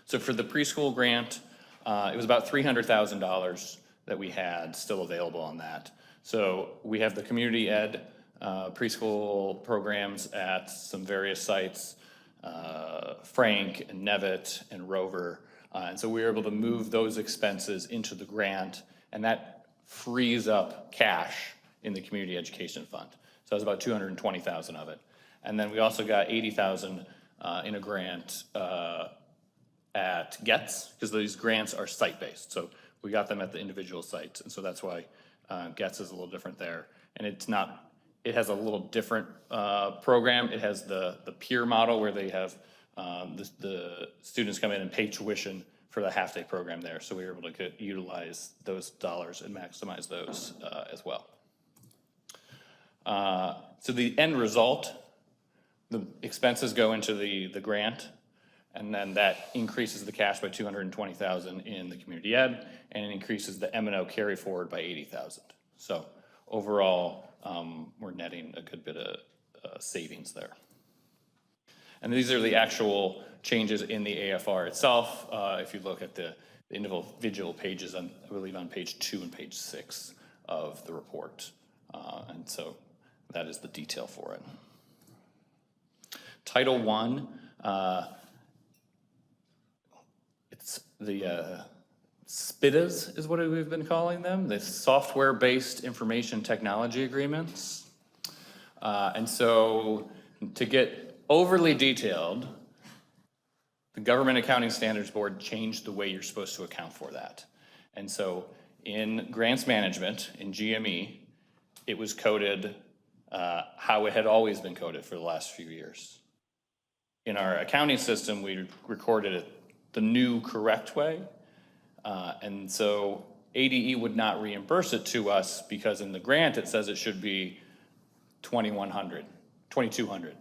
H: So for the preschool grant, it was about $300,000 that we had still available on that. So we have the community ed preschool programs at some various sites, Frank and Nevitt and Rover. And so we were able to move those expenses into the grant, and that frees up cash in the community education fund. So that's about 220,000 of it. And then we also got 80,000 in a grant at GETS, because these grants are site-based. So we got them at the individual sites, and so that's why GETS is a little different there. And it's not, it has a little different program. It has the peer model where they have the students come in and pay tuition for the half-day program there. So we were able to utilize those dollars and maximize those as well. So the end result, the expenses go into the grant, and then that increases the cash by 220,000 in the community ed, and it increases the M&O carry forward by 80,000. So overall, we're netting a good bit of savings there. And these are the actual changes in the AFR itself. If you look at the individual pages, I believe on page 2 and page 6 of the report. And so that is the detail for it. Title I, it's the SPIDAs is what we've been calling them, the software-based information technology agreements. And so to get overly detailed, the Government Accounting Standards Board changed the way you're supposed to account for that. And so in grants management, in GME, it was coded how it had always been coded for the last few years. In our accounting system, we recorded it the new correct way. And so ADE would not reimburse it to us because in the grant, it says it should be 2,100, 2,200.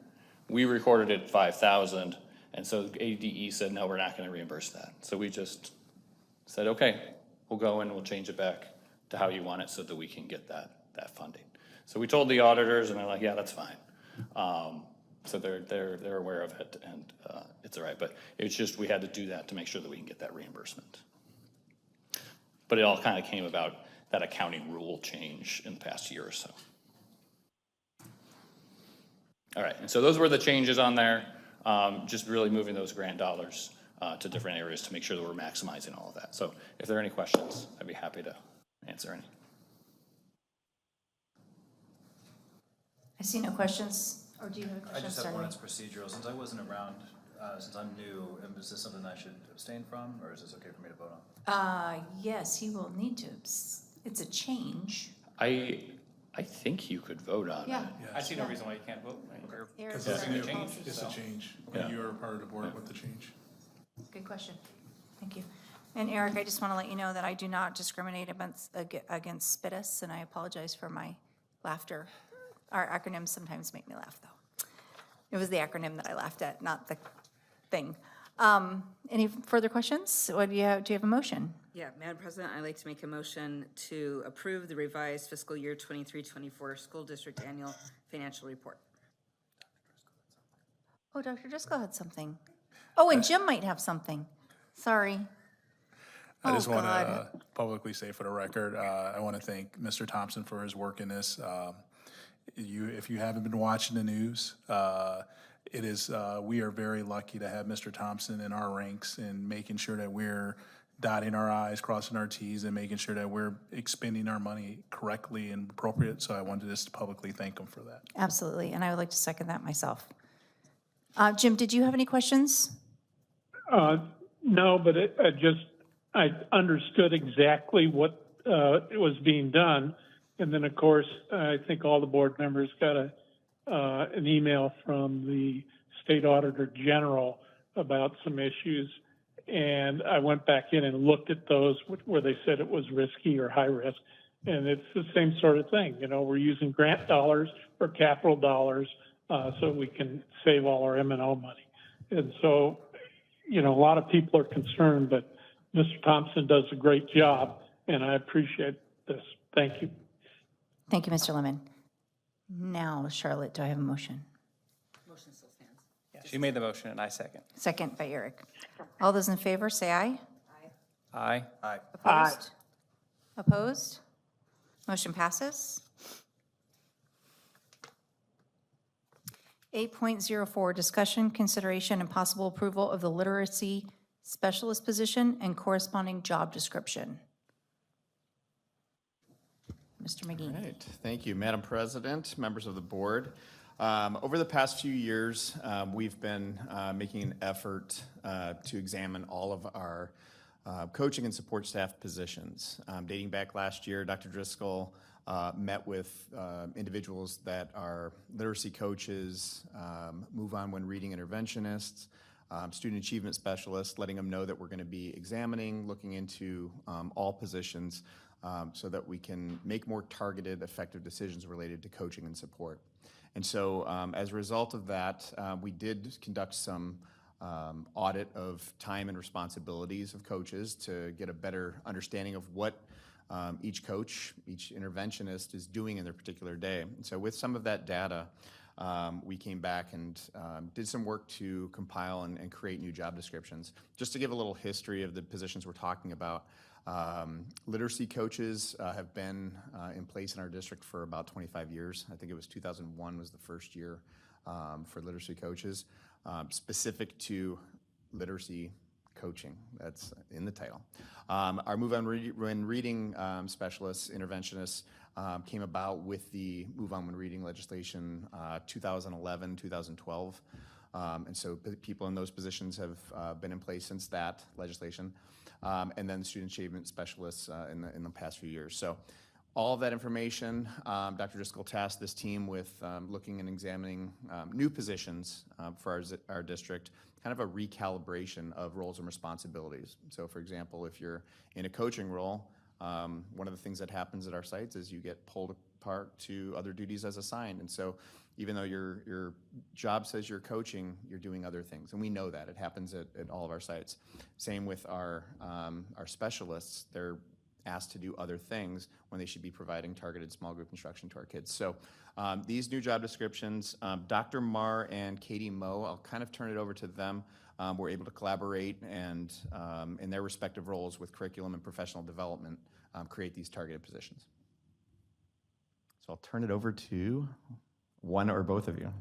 H: We recorded it 5,000. And so ADE said, no, we're not going to reimburse that. So we just said, okay, we'll go in, we'll change it back to how you want it so that we can get that funding. So we told the auditors, and they're like, yeah, that's fine. So they're aware of it, and it's all right. But it's just we had to do that to make sure that we can get that reimbursement. But it all kind of came about that accounting rule change in the past year or so. All right, and so those were the changes on there. Just really moving those grant dollars to different areas to make sure that we're maximizing all of that. So if there are any questions, I'd be happy to answer any.
A: I see no questions, or do you have a question?
K: I just have
A: Sorry.
K: one that's procedural. Since I wasn't around, since I'm new, is this something I should abstain from, or is this okay for me to vote on?
A: Yes, he will need to, it's a change.
H: I think you could vote on it.
A: Yeah.
I: I see no reason why you can't vote.
L: Because
A: Eric,
L: it's
A: is there
L: new,
A: any change?
L: it's a change.
H: Yeah.
L: You are part of the board with the change.
A: Good question. Thank you. And Eric, I just want to let you know that I do not discriminate against SPIDUS, and I apologize for my laughter. Our acronyms sometimes make me laugh, though. It was the acronym that I laughed at, not the thing. Any further questions? What do you have a motion?
J: Yeah, Madam President, I'd like to make a motion to approve the revised fiscal year 23-24 school district annual financial report.
A: Oh, Dr. Driscoll had something. Oh, and Jim might have something. Sorry.
L: I just want
A: God.
L: to publicly say for the record, I want to thank Mr. Thompson for his work in this. If you haven't been watching the news, we are very lucky to have Mr. Thompson in our ranks and making sure that we're dotting our I's, crossing our T's, and making sure that we're expending our money correctly and appropriate. So I wanted to just publicly thank him for that.
A: Absolutely, and I would like to second that myself. Jim, did you have any questions?
D: No, but I understood exactly what it was being done. And then, of course, I think all the board members got an email from the State Auditor General about some issues. And I went back in and looked at those where they said it was risky or high risk. And it's the same sort of thing. You know, we're using grant dollars or capital dollars so we can save all our M&O money. And so, you know, a lot of people are concerned, but Mr. Thompson does a great job, and I appreciate this. Thank you.
A: Thank you, Mr. Lemon. Now, Charlotte, do I have a motion?
J: Motion still stands.
I: She made the motion and I second.
A: Second by Eric. All those in favor, say aye.
I: Aye.
K: Aye.
A: Opposed? Opposed? Motion passes. 8.04, discussion, consideration, and possible approval of the literacy specialist position and corresponding job description. Mr. McGee.
B: All right, thank you, Madam President, members of the board. Over the past few years, we've been making an effort to examine all of our coaching and support staff positions. Dating back last year, Dr. Driscoll met with individuals that are literacy coaches, move on when reading interventionists, student achievement specialists, letting them know that we're going to be examining, looking into all positions so that we can make more targeted, effective decisions related to coaching and support. And so as a result of that, we did conduct some audit of time and responsibilities of coaches to get a better understanding of what each coach, each interventionist is doing in their particular day. And so with some of that data, we came back and did some work to compile and create new job descriptions. Just to give a little history of the positions we're talking about, literacy coaches have been in place in our district for about 25 years. I think it was 2001 was the first year for literacy coaches, specific to literacy coaching. That's in the title. Our Move On When Reading specialists, interventionists, came about with the Move On When Reading legislation 2011, 2012. And so people in those positions have been in place since that legislation. And then student achievement specialists in the past few years. So all of that information, Dr. Driscoll tasked this team with looking and examining new positions for our district, kind of a recalibration of roles and responsibilities. So for example, if you're in a coaching role, one of the things that happens at our sites is you get pulled apart to other duties as assigned. And so even though your job says you're coaching, you're doing other things. And we know that. It happens at all of our sites. Same with our specialists. They're asked to do other things when they should be providing targeted small group instruction to our kids. So these new job descriptions, Dr. Marr and Katie Moe, I'll kind of turn it over to them. We're able to collaborate and in their respective roles with curriculum and professional development, create these targeted positions. So I'll turn it over to one or both of you.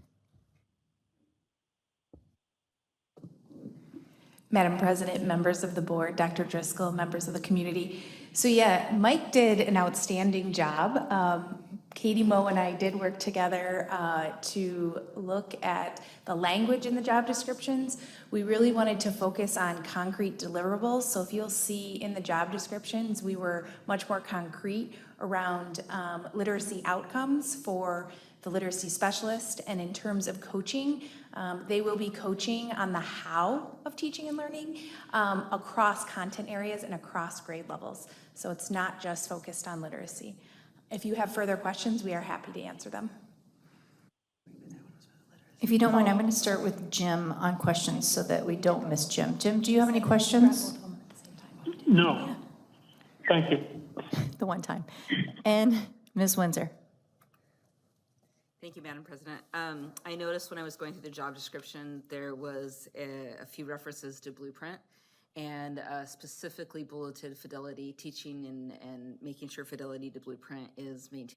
M: Madam President, members of the board, Dr. Driscoll, members of the community. So yeah, Mike did an outstanding job. Katie Moe and I did work together to look at the language in the job descriptions. We really wanted to focus on concrete deliverables. So if you'll see in the job descriptions, we were much more concrete around literacy outcomes for the literacy specialist. And in terms of coaching, they will be coaching on the how of teaching and learning across content areas and across grade levels. So it's not just focused on literacy. If you have further questions, we are happy to answer them.
A: If you don't mind, I'm going to start with Jim on questions so that we don't miss Jim. Jim, do you have any questions?
D: No. Thank you.
A: The one time. And Ms. Windsor.
J: Thank you, Madam President. I noticed when I was going through the job description, there was a few references to Blueprint and specifically bulleted fidelity, teaching and making sure fidelity to Blueprint is maintained.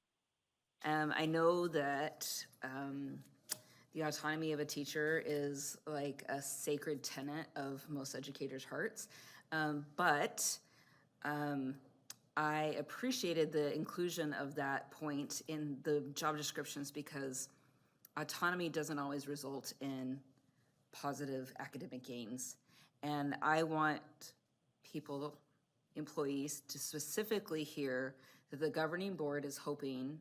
J: I know that the autonomy of a teacher is like a sacred tenet of most educators' hearts, but I appreciated the inclusion of that point in the job descriptions because autonomy doesn't always result in positive academic gains. And I want people, employees, to specifically hear that the governing board is hoping,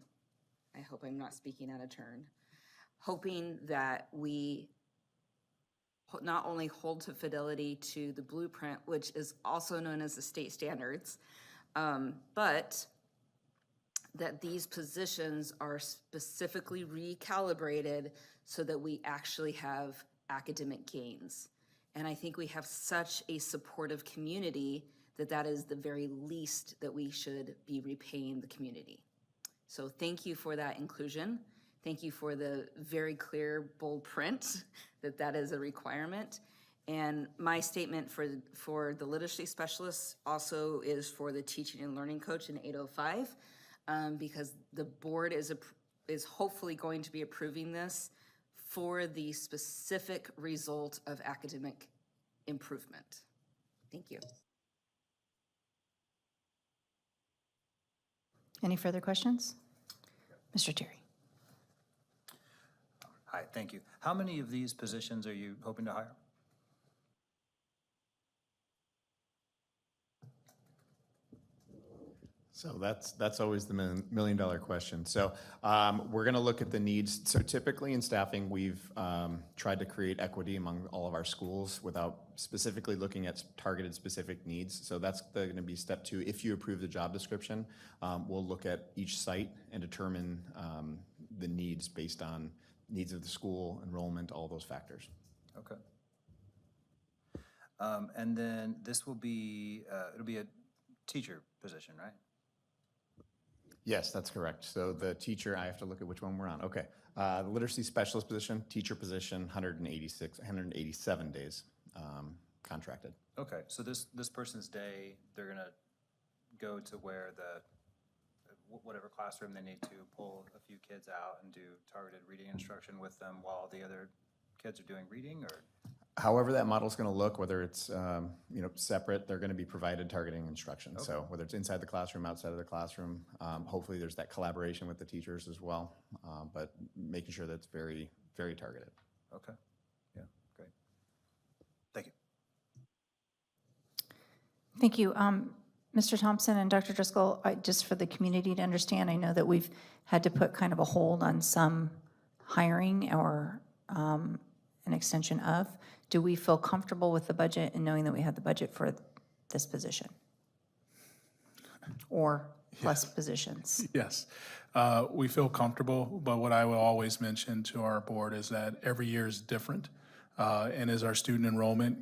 J: I hope I'm not speaking out of turn, hoping that we not only hold to fidelity to the Blueprint, which is also known as the state standards, but that these positions are specifically recalibrated so that we actually have academic gains. And I think we have such a supportive community that that is the very least that we should be repaying the community. So thank you for that inclusion. Thank you for the very clear, bold print that that is a requirement. And my statement for the literacy specialists also is for the teaching and learning coach in 805. because the board is hopefully going to be approving this for the specific result of academic improvement. Thank you.
A: Any further questions? Mr. Terry.
K: Hi, thank you. How many of these positions are you hoping to hire?
B: So that's always the million-dollar question. So we're going to look at the needs. So typically in staffing, we've tried to create equity among all of our schools without specifically looking at targeted specific needs. So that's going to be step 2. If you approve the job description, we'll look at each site and determine the needs based on needs of the school, enrollment, all those factors.
K: Okay. And then this will be, it'll be a teacher position, right?
B: Yes, that's correct. So the teacher, I have to look at which one we're on. Okay. The literacy specialist position, teacher position, 187 days contracted.
K: Okay, so this person's day, they're gonna go to where whatever classroom they need to pull a few kids out and do targeted reading instruction with them while the other kids are doing reading, or?
B: However that model's going to look, whether it's separate, they're going to be provided targeting instruction.
K: Okay.
B: So whether it's inside the classroom, outside of the classroom, hopefully there's that collaboration with the teachers as well, but making sure that's very, very targeted.
K: Okay, yeah, great. Thank you.
A: Thank you. Mr. Thompson and Dr. Driscoll, just for the community to understand, I know that we've had to put kind of a hold on some hiring or an extension of. Do we feel comfortable with the budget and knowing that we have the budget for this position? Or plus positions?
L: Yes, we feel comfortable, but what I will always mention to our board is that every year is different. And as our student enrollment,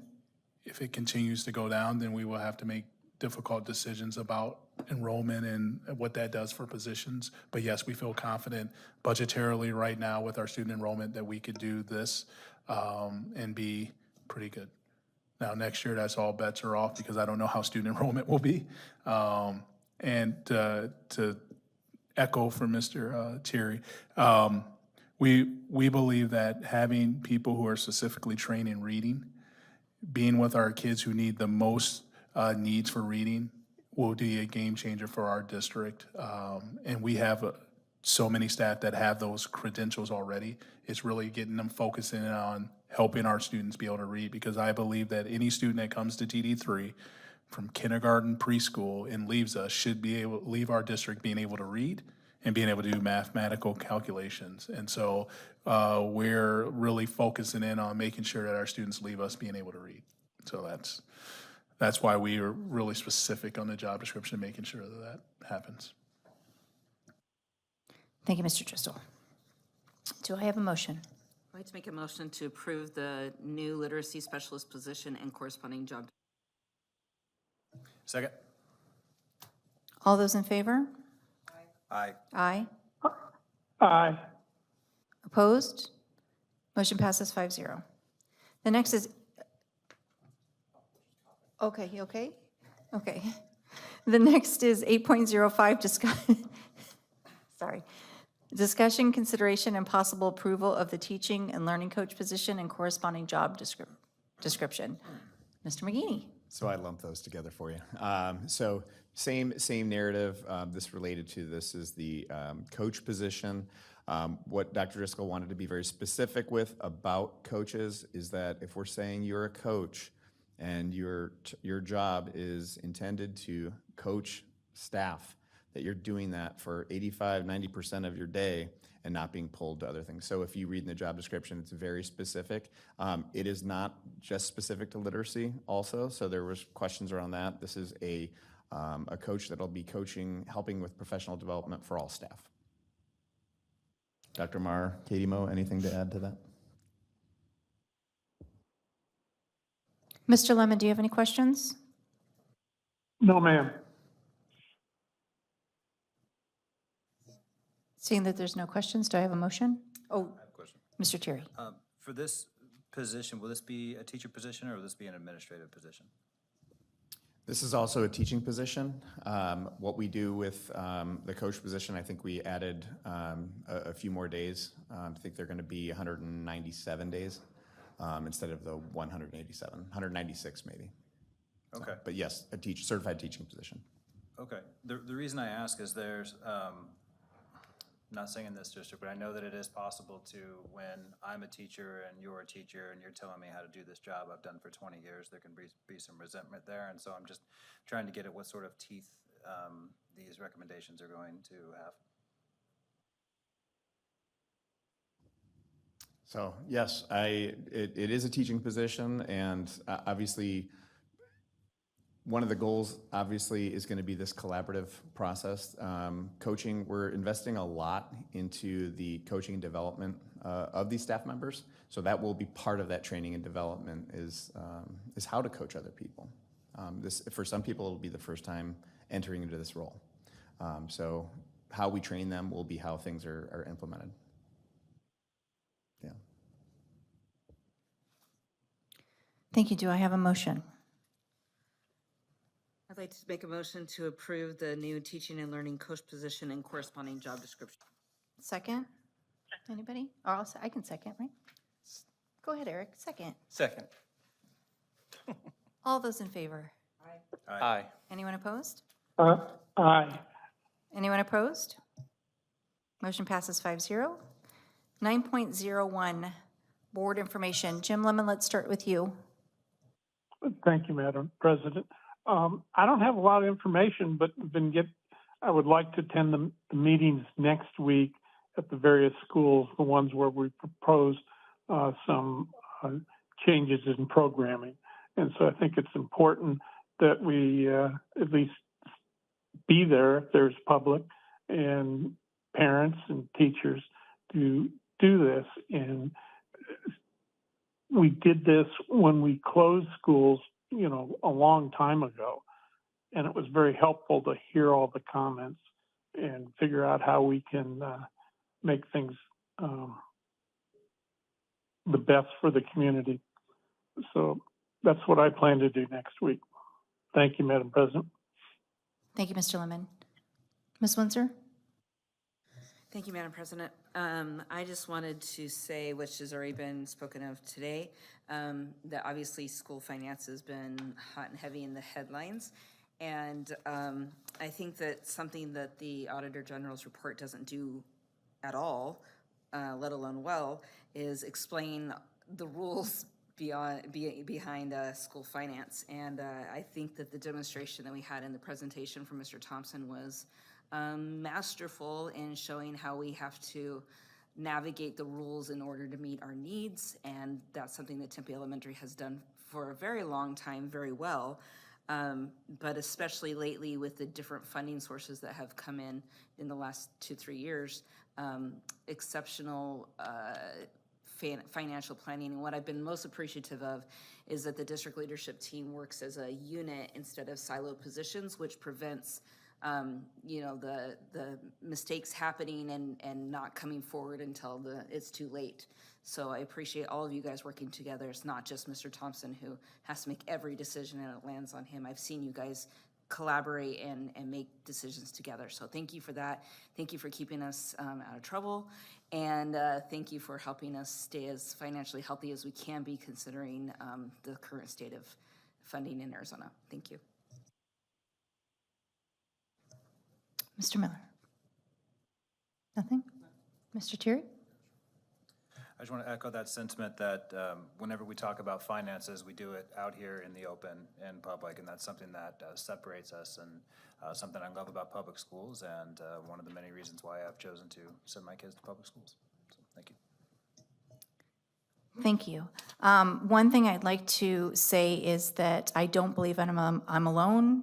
L: if it continues to go down, then we will have to make difficult decisions about enrollment and what that does for positions. But yes, we feel confident budgetarily right now with our student enrollment that we could do this and be pretty good. Now, next year, that's all bets are off because I don't know how student enrollment will be. And to echo for Mr. Thierry, we believe that having people who are specifically trained in reading, being with our kids who need the most needs for reading will be a game changer for our district. And we have so many staff that have those credentials already. It's really getting them focusing on helping our students be able to read, because I believe that any student that comes to TD3 from kindergarten, preschool, and leaves us should be able to leave our district being able to read and being able to do mathematical calculations. And so we're really focusing in on making sure that our students leave us being able to read. So that's why we are really specific on the job description, making sure that that happens.
A: Thank you, Mr. Driscoll. Do I have a motion?
J: I'd like to make a motion to approve the new literacy specialist position and corresponding job.
K: Second?
A: All those in favor?
K: Aye.
A: Aye.
D: Aye.
A: Opposed? Motion passes 5-0. The next is, okay, you okay? Okay. The next is 8.05, sorry. Discussion, consideration, and possible approval of the teaching and learning coach position and corresponding job description. Mr. McGeady.
B: So I lumped those together for you. So same narrative. This related to this is the coach position. What Dr. Driscoll wanted to be very specific with about coaches is that if we're saying you're a coach and your job is intended to coach staff, that you're doing that for 85-90% of your day and not being pulled to other things. So if you read in the job description, it's very specific. It is not just specific to literacy also, so there was questions around that. This is a coach that'll be coaching, helping with professional development for all staff. Dr. Marr, Katie Moe, anything to add to that?
A: Mr. Lemon, do you have any questions?
D: No, ma'am.
A: Seeing that there's no questions, do I have a motion? Oh,
K: I have a question.
A: Mr. Thierry.
K: For this position, will this be a teacher position or will this be an administrative position?
B: This is also a teaching position. What we do with the coach position, I think we added a few more days. I think they're going to be 197 days instead of the 187, 196 maybe.
K: Okay.
B: But yes, a certified teaching position.
K: Okay. The reason I ask is there's, not saying in this district, but I know that it is possible to, when I'm a teacher and you're a teacher and you're telling me how to do this job I've done for 20 years, there can be some resentment there. And so I'm just trying to get at what sort of teeth these recommendations are going to have.
B: So yes, it is a teaching position, and obviously one of the goals obviously is going to be this collaborative process. Coaching, we're investing a lot into the coaching and development of these staff members. So that will be part of that training and development is how to coach other people. For some people, it'll be the first time entering into this role. So how we train them will be how things are implemented. Yeah.
A: Thank you. Do I have a motion?
J: I'd like to make a motion to approve the new teaching and learning coach position and corresponding job description.
A: Second? Anybody? Or I can second, right? Go ahead, Eric. Second.
I: Second.
A: All those in favor?
I: Aye.
A: Anyone opposed?
D: Aye.
A: Anyone opposed? Motion passes 5-0. 9.01, board information. Jim Lemon, let's start with you.
D: Thank you, Madam President. I don't have a lot of information, but I would like to attend the meetings next week at the various schools, the ones where we propose some changes in programming. And so I think it's important that we at least be there if there's public and parents and teachers to do this. And we did this when we closed schools, a long time ago. And it was very helpful to hear all the comments and figure out how we can make things the best for the community. So that's what I plan to do next week. Thank you, Madam President.
A: Thank you, Mr. Lemon. Ms. Windsor?
J: Thank you, Madam President. I just wanted to say, which has already been spoken of today, that obviously school finance has been hot and heavy in the headlines. And I think that something that the Auditor General's report doesn't do at all, let alone well, is explain the rules behind school finance. And I think that the demonstration that we had in the presentation from Mr. Thompson was masterful in showing how we have to navigate the rules in order to meet our needs, and that's something that Tempe Elementary has done for a very long time very well, but especially lately with the different funding sources that have come in the last 2-3 years, exceptional financial planning. And what I've been most appreciative of is that the district leadership team works as a unit instead of silo positions, which prevents the mistakes happening and not coming forward until it's too late. So I appreciate all of you guys working together. It's not just Mr. Thompson who has to make every decision and it lands on him. I've seen you guys collaborate and make decisions together. So thank you for that. Thank you for keeping us out of trouble. And thank you for helping us stay as financially healthy as we can be considering the current state of funding in Arizona. Thank you.
A: Mr. Miller? Nothing? Mr. Thierry?
K: I just want to echo that sentiment that whenever we talk about finances, we do it out here in the open and public, and that's something that separates us and something I love about public schools, and one of the many reasons why I've chosen to send my kids to public schools. So thank you.
A: Thank you. One thing I'd like to say is that I don't believe I'm alone.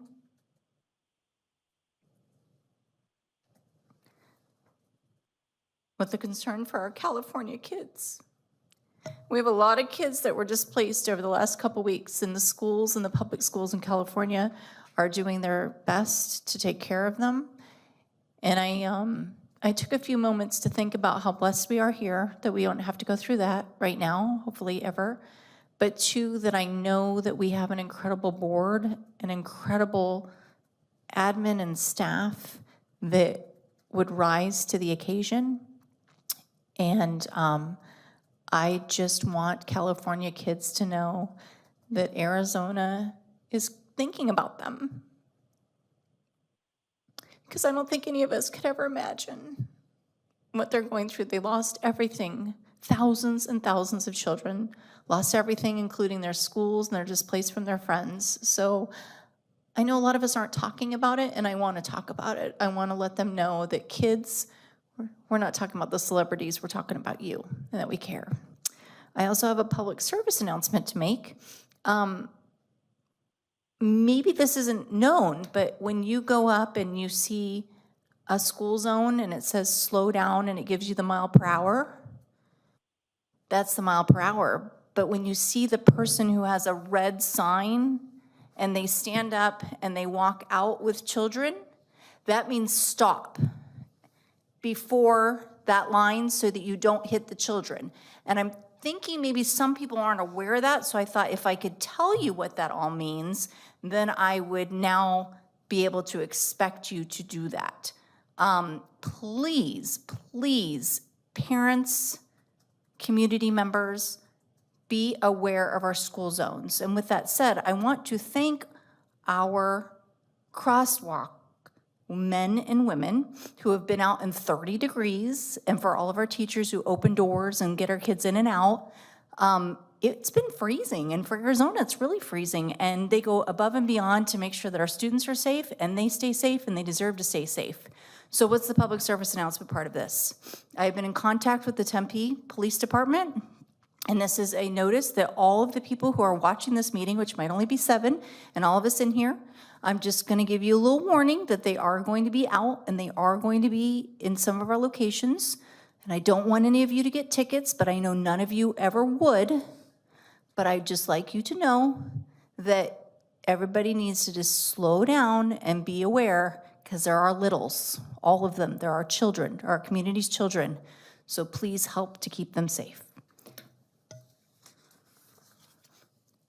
A: With the concern for our California kids. We have a lot of kids that were displaced over the last couple weeks, and the schools and the public schools in California are doing their best to take care of them. And I took a few moments to think about how blessed we are here, that we don't have to go through that right now, hopefully ever. but two, that I know that we have an incredible board, an incredible admin and staff that would rise to the occasion. And I just want California kids to know that Arizona is thinking about them. Because I don't think any of us could ever imagine what they're going through. They lost everything. Thousands and thousands of children lost everything, including their schools, and they're displaced from their friends. So I know a lot of us aren't talking about it, and I want to talk about it. I want to let them know that kids, we're not talking about the celebrities, we're talking about you, and that we care. I also have a public service announcement to make. Maybe this isn't known, but when you go up and you see a school zone and it says slow down and it gives you the mile per hour, that's the mile per hour. But when you see the person who has a red sign and they stand up and they walk out with children, that means stop before that line so that you don't hit the children. And I'm thinking maybe some people aren't aware of that, so I thought if I could tell you what that all means, then I would now be able to expect you to do that. Please, please, parents, community members, be aware of our school zones. And with that said, I want to thank our crosswalk men and women who have been out in 30 degrees, and for all of our teachers who open doors and get our kids in and out. It's been freezing, and for Arizona, it's really freezing, and they go above and beyond to make sure that our students are safe, and they stay safe, and they deserve to stay safe. So what's the public service announcement part of this? I've been in contact with the Tempe Police Department, and this is a notice that all of the people who are watching this meeting, which might only be 7, and all of us in here, I'm just going to give you a little warning that they are going to be out, and they are going to be in some of our locations. And I don't want any of you to get tickets, but I know none of you ever would. But I'd just like you to know that everybody needs to just slow down and be aware, because there are littles, all of them. There are children, our community's children. So please help to keep them safe.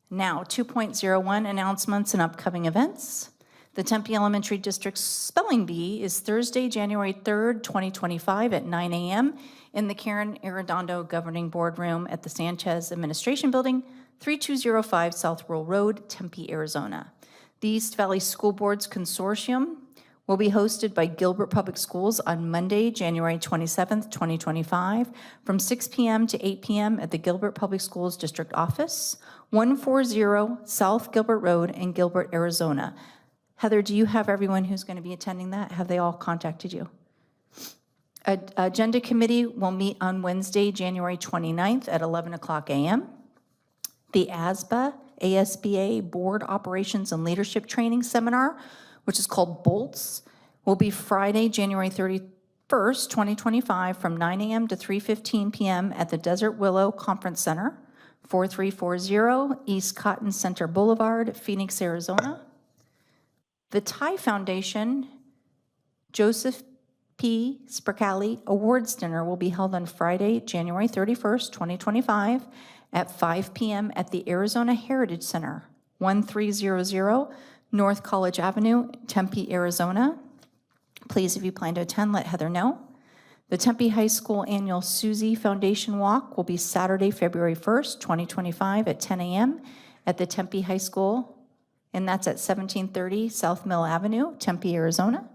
A: Now, 2.01 announcements and upcoming events. The Tempe Elementary District Spelling Bee is Thursday, January 3rd, 2025 at 9 a.m. in the Karen Arredondo Governing Board Room at the Sanchez Administration Building, 3205 South Rural Road, Tempe, Arizona. The East Valley School Boards Consortium will be hosted by Gilbert Public Schools on Monday, January 27th, 2025, from 6 p.m. to 8 p.m. at the Gilbert Public Schools District Office, 140 South Gilbert Road in Gilbert, Arizona. Heather, do you have everyone who's going to be attending that? Have they all contacted you? Agenda Committee will meet on Wednesday, January 29th at 11 o'clock a.m. The ASBA Board Operations and Leadership Training Seminar, which is called BOLTS, will be Friday, January 31st, 2025 from 9 a.m. to 3:15 p.m. at the Desert Willow Conference Center, 4340 East Cotton Center Boulevard, Phoenix, Arizona. The Thai Foundation Joseph P. Spracali Awards Dinner will be held on Friday, January 31st, 2025 at 5 p.m. at the Arizona Heritage Center, 1300 North College Avenue, Tempe, Arizona. Please, if you plan to attend, let Heather know. The Tempe High School Annual Susie Foundation Walk will be Saturday, February 1st, 2025 at 10 a.m. at the Tempe High School, and that's at 1730 South Mill Avenue, Tempe, Arizona.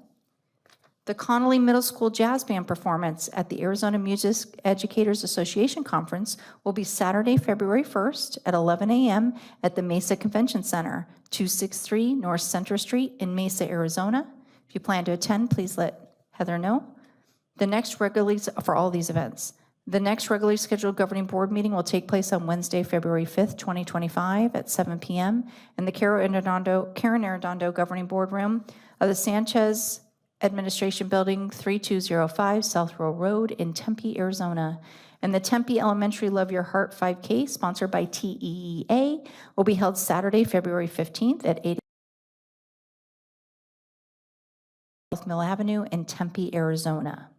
A: The Connolly Middle School Jazz Band performance at the Arizona Music Educators Association Conference will be Saturday, February 1st at 11 a.m. at the Mesa Convention Center, 263 North Center Street in Mesa, Arizona. If you plan to attend, please let Heather know. The next regularly, for all these events, the next regularly scheduled governing board meeting will take place on Wednesday, February 5th, 2025 at 7 p.m. in the Karen Arredondo Governing Board Room of the Sanchez Administration Building, 3205 South Rural Road in Tempe, Arizona. And the Tempe Elementary Love Your Heart 5K, sponsored by TEEA, will be held Saturday, February 15th at 8 South Mill Avenue in Tempe, Arizona.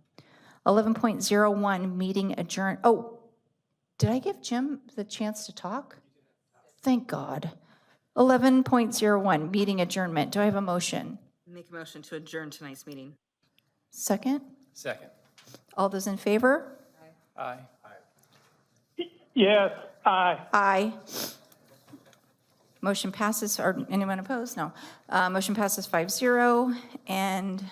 A: 11.01, meeting adjourned. Oh, did I give Jim the chance to talk? Thank God. 11.01, meeting adjournment. Do I have a motion?
J: Make a motion to adjourn tonight's meeting.
A: Second?
I: Second.
A: All those in favor?
I: Aye.
D: Yes, aye.
A: Aye. Motion passes, or anyone opposed? No. Motion passes 5-0, and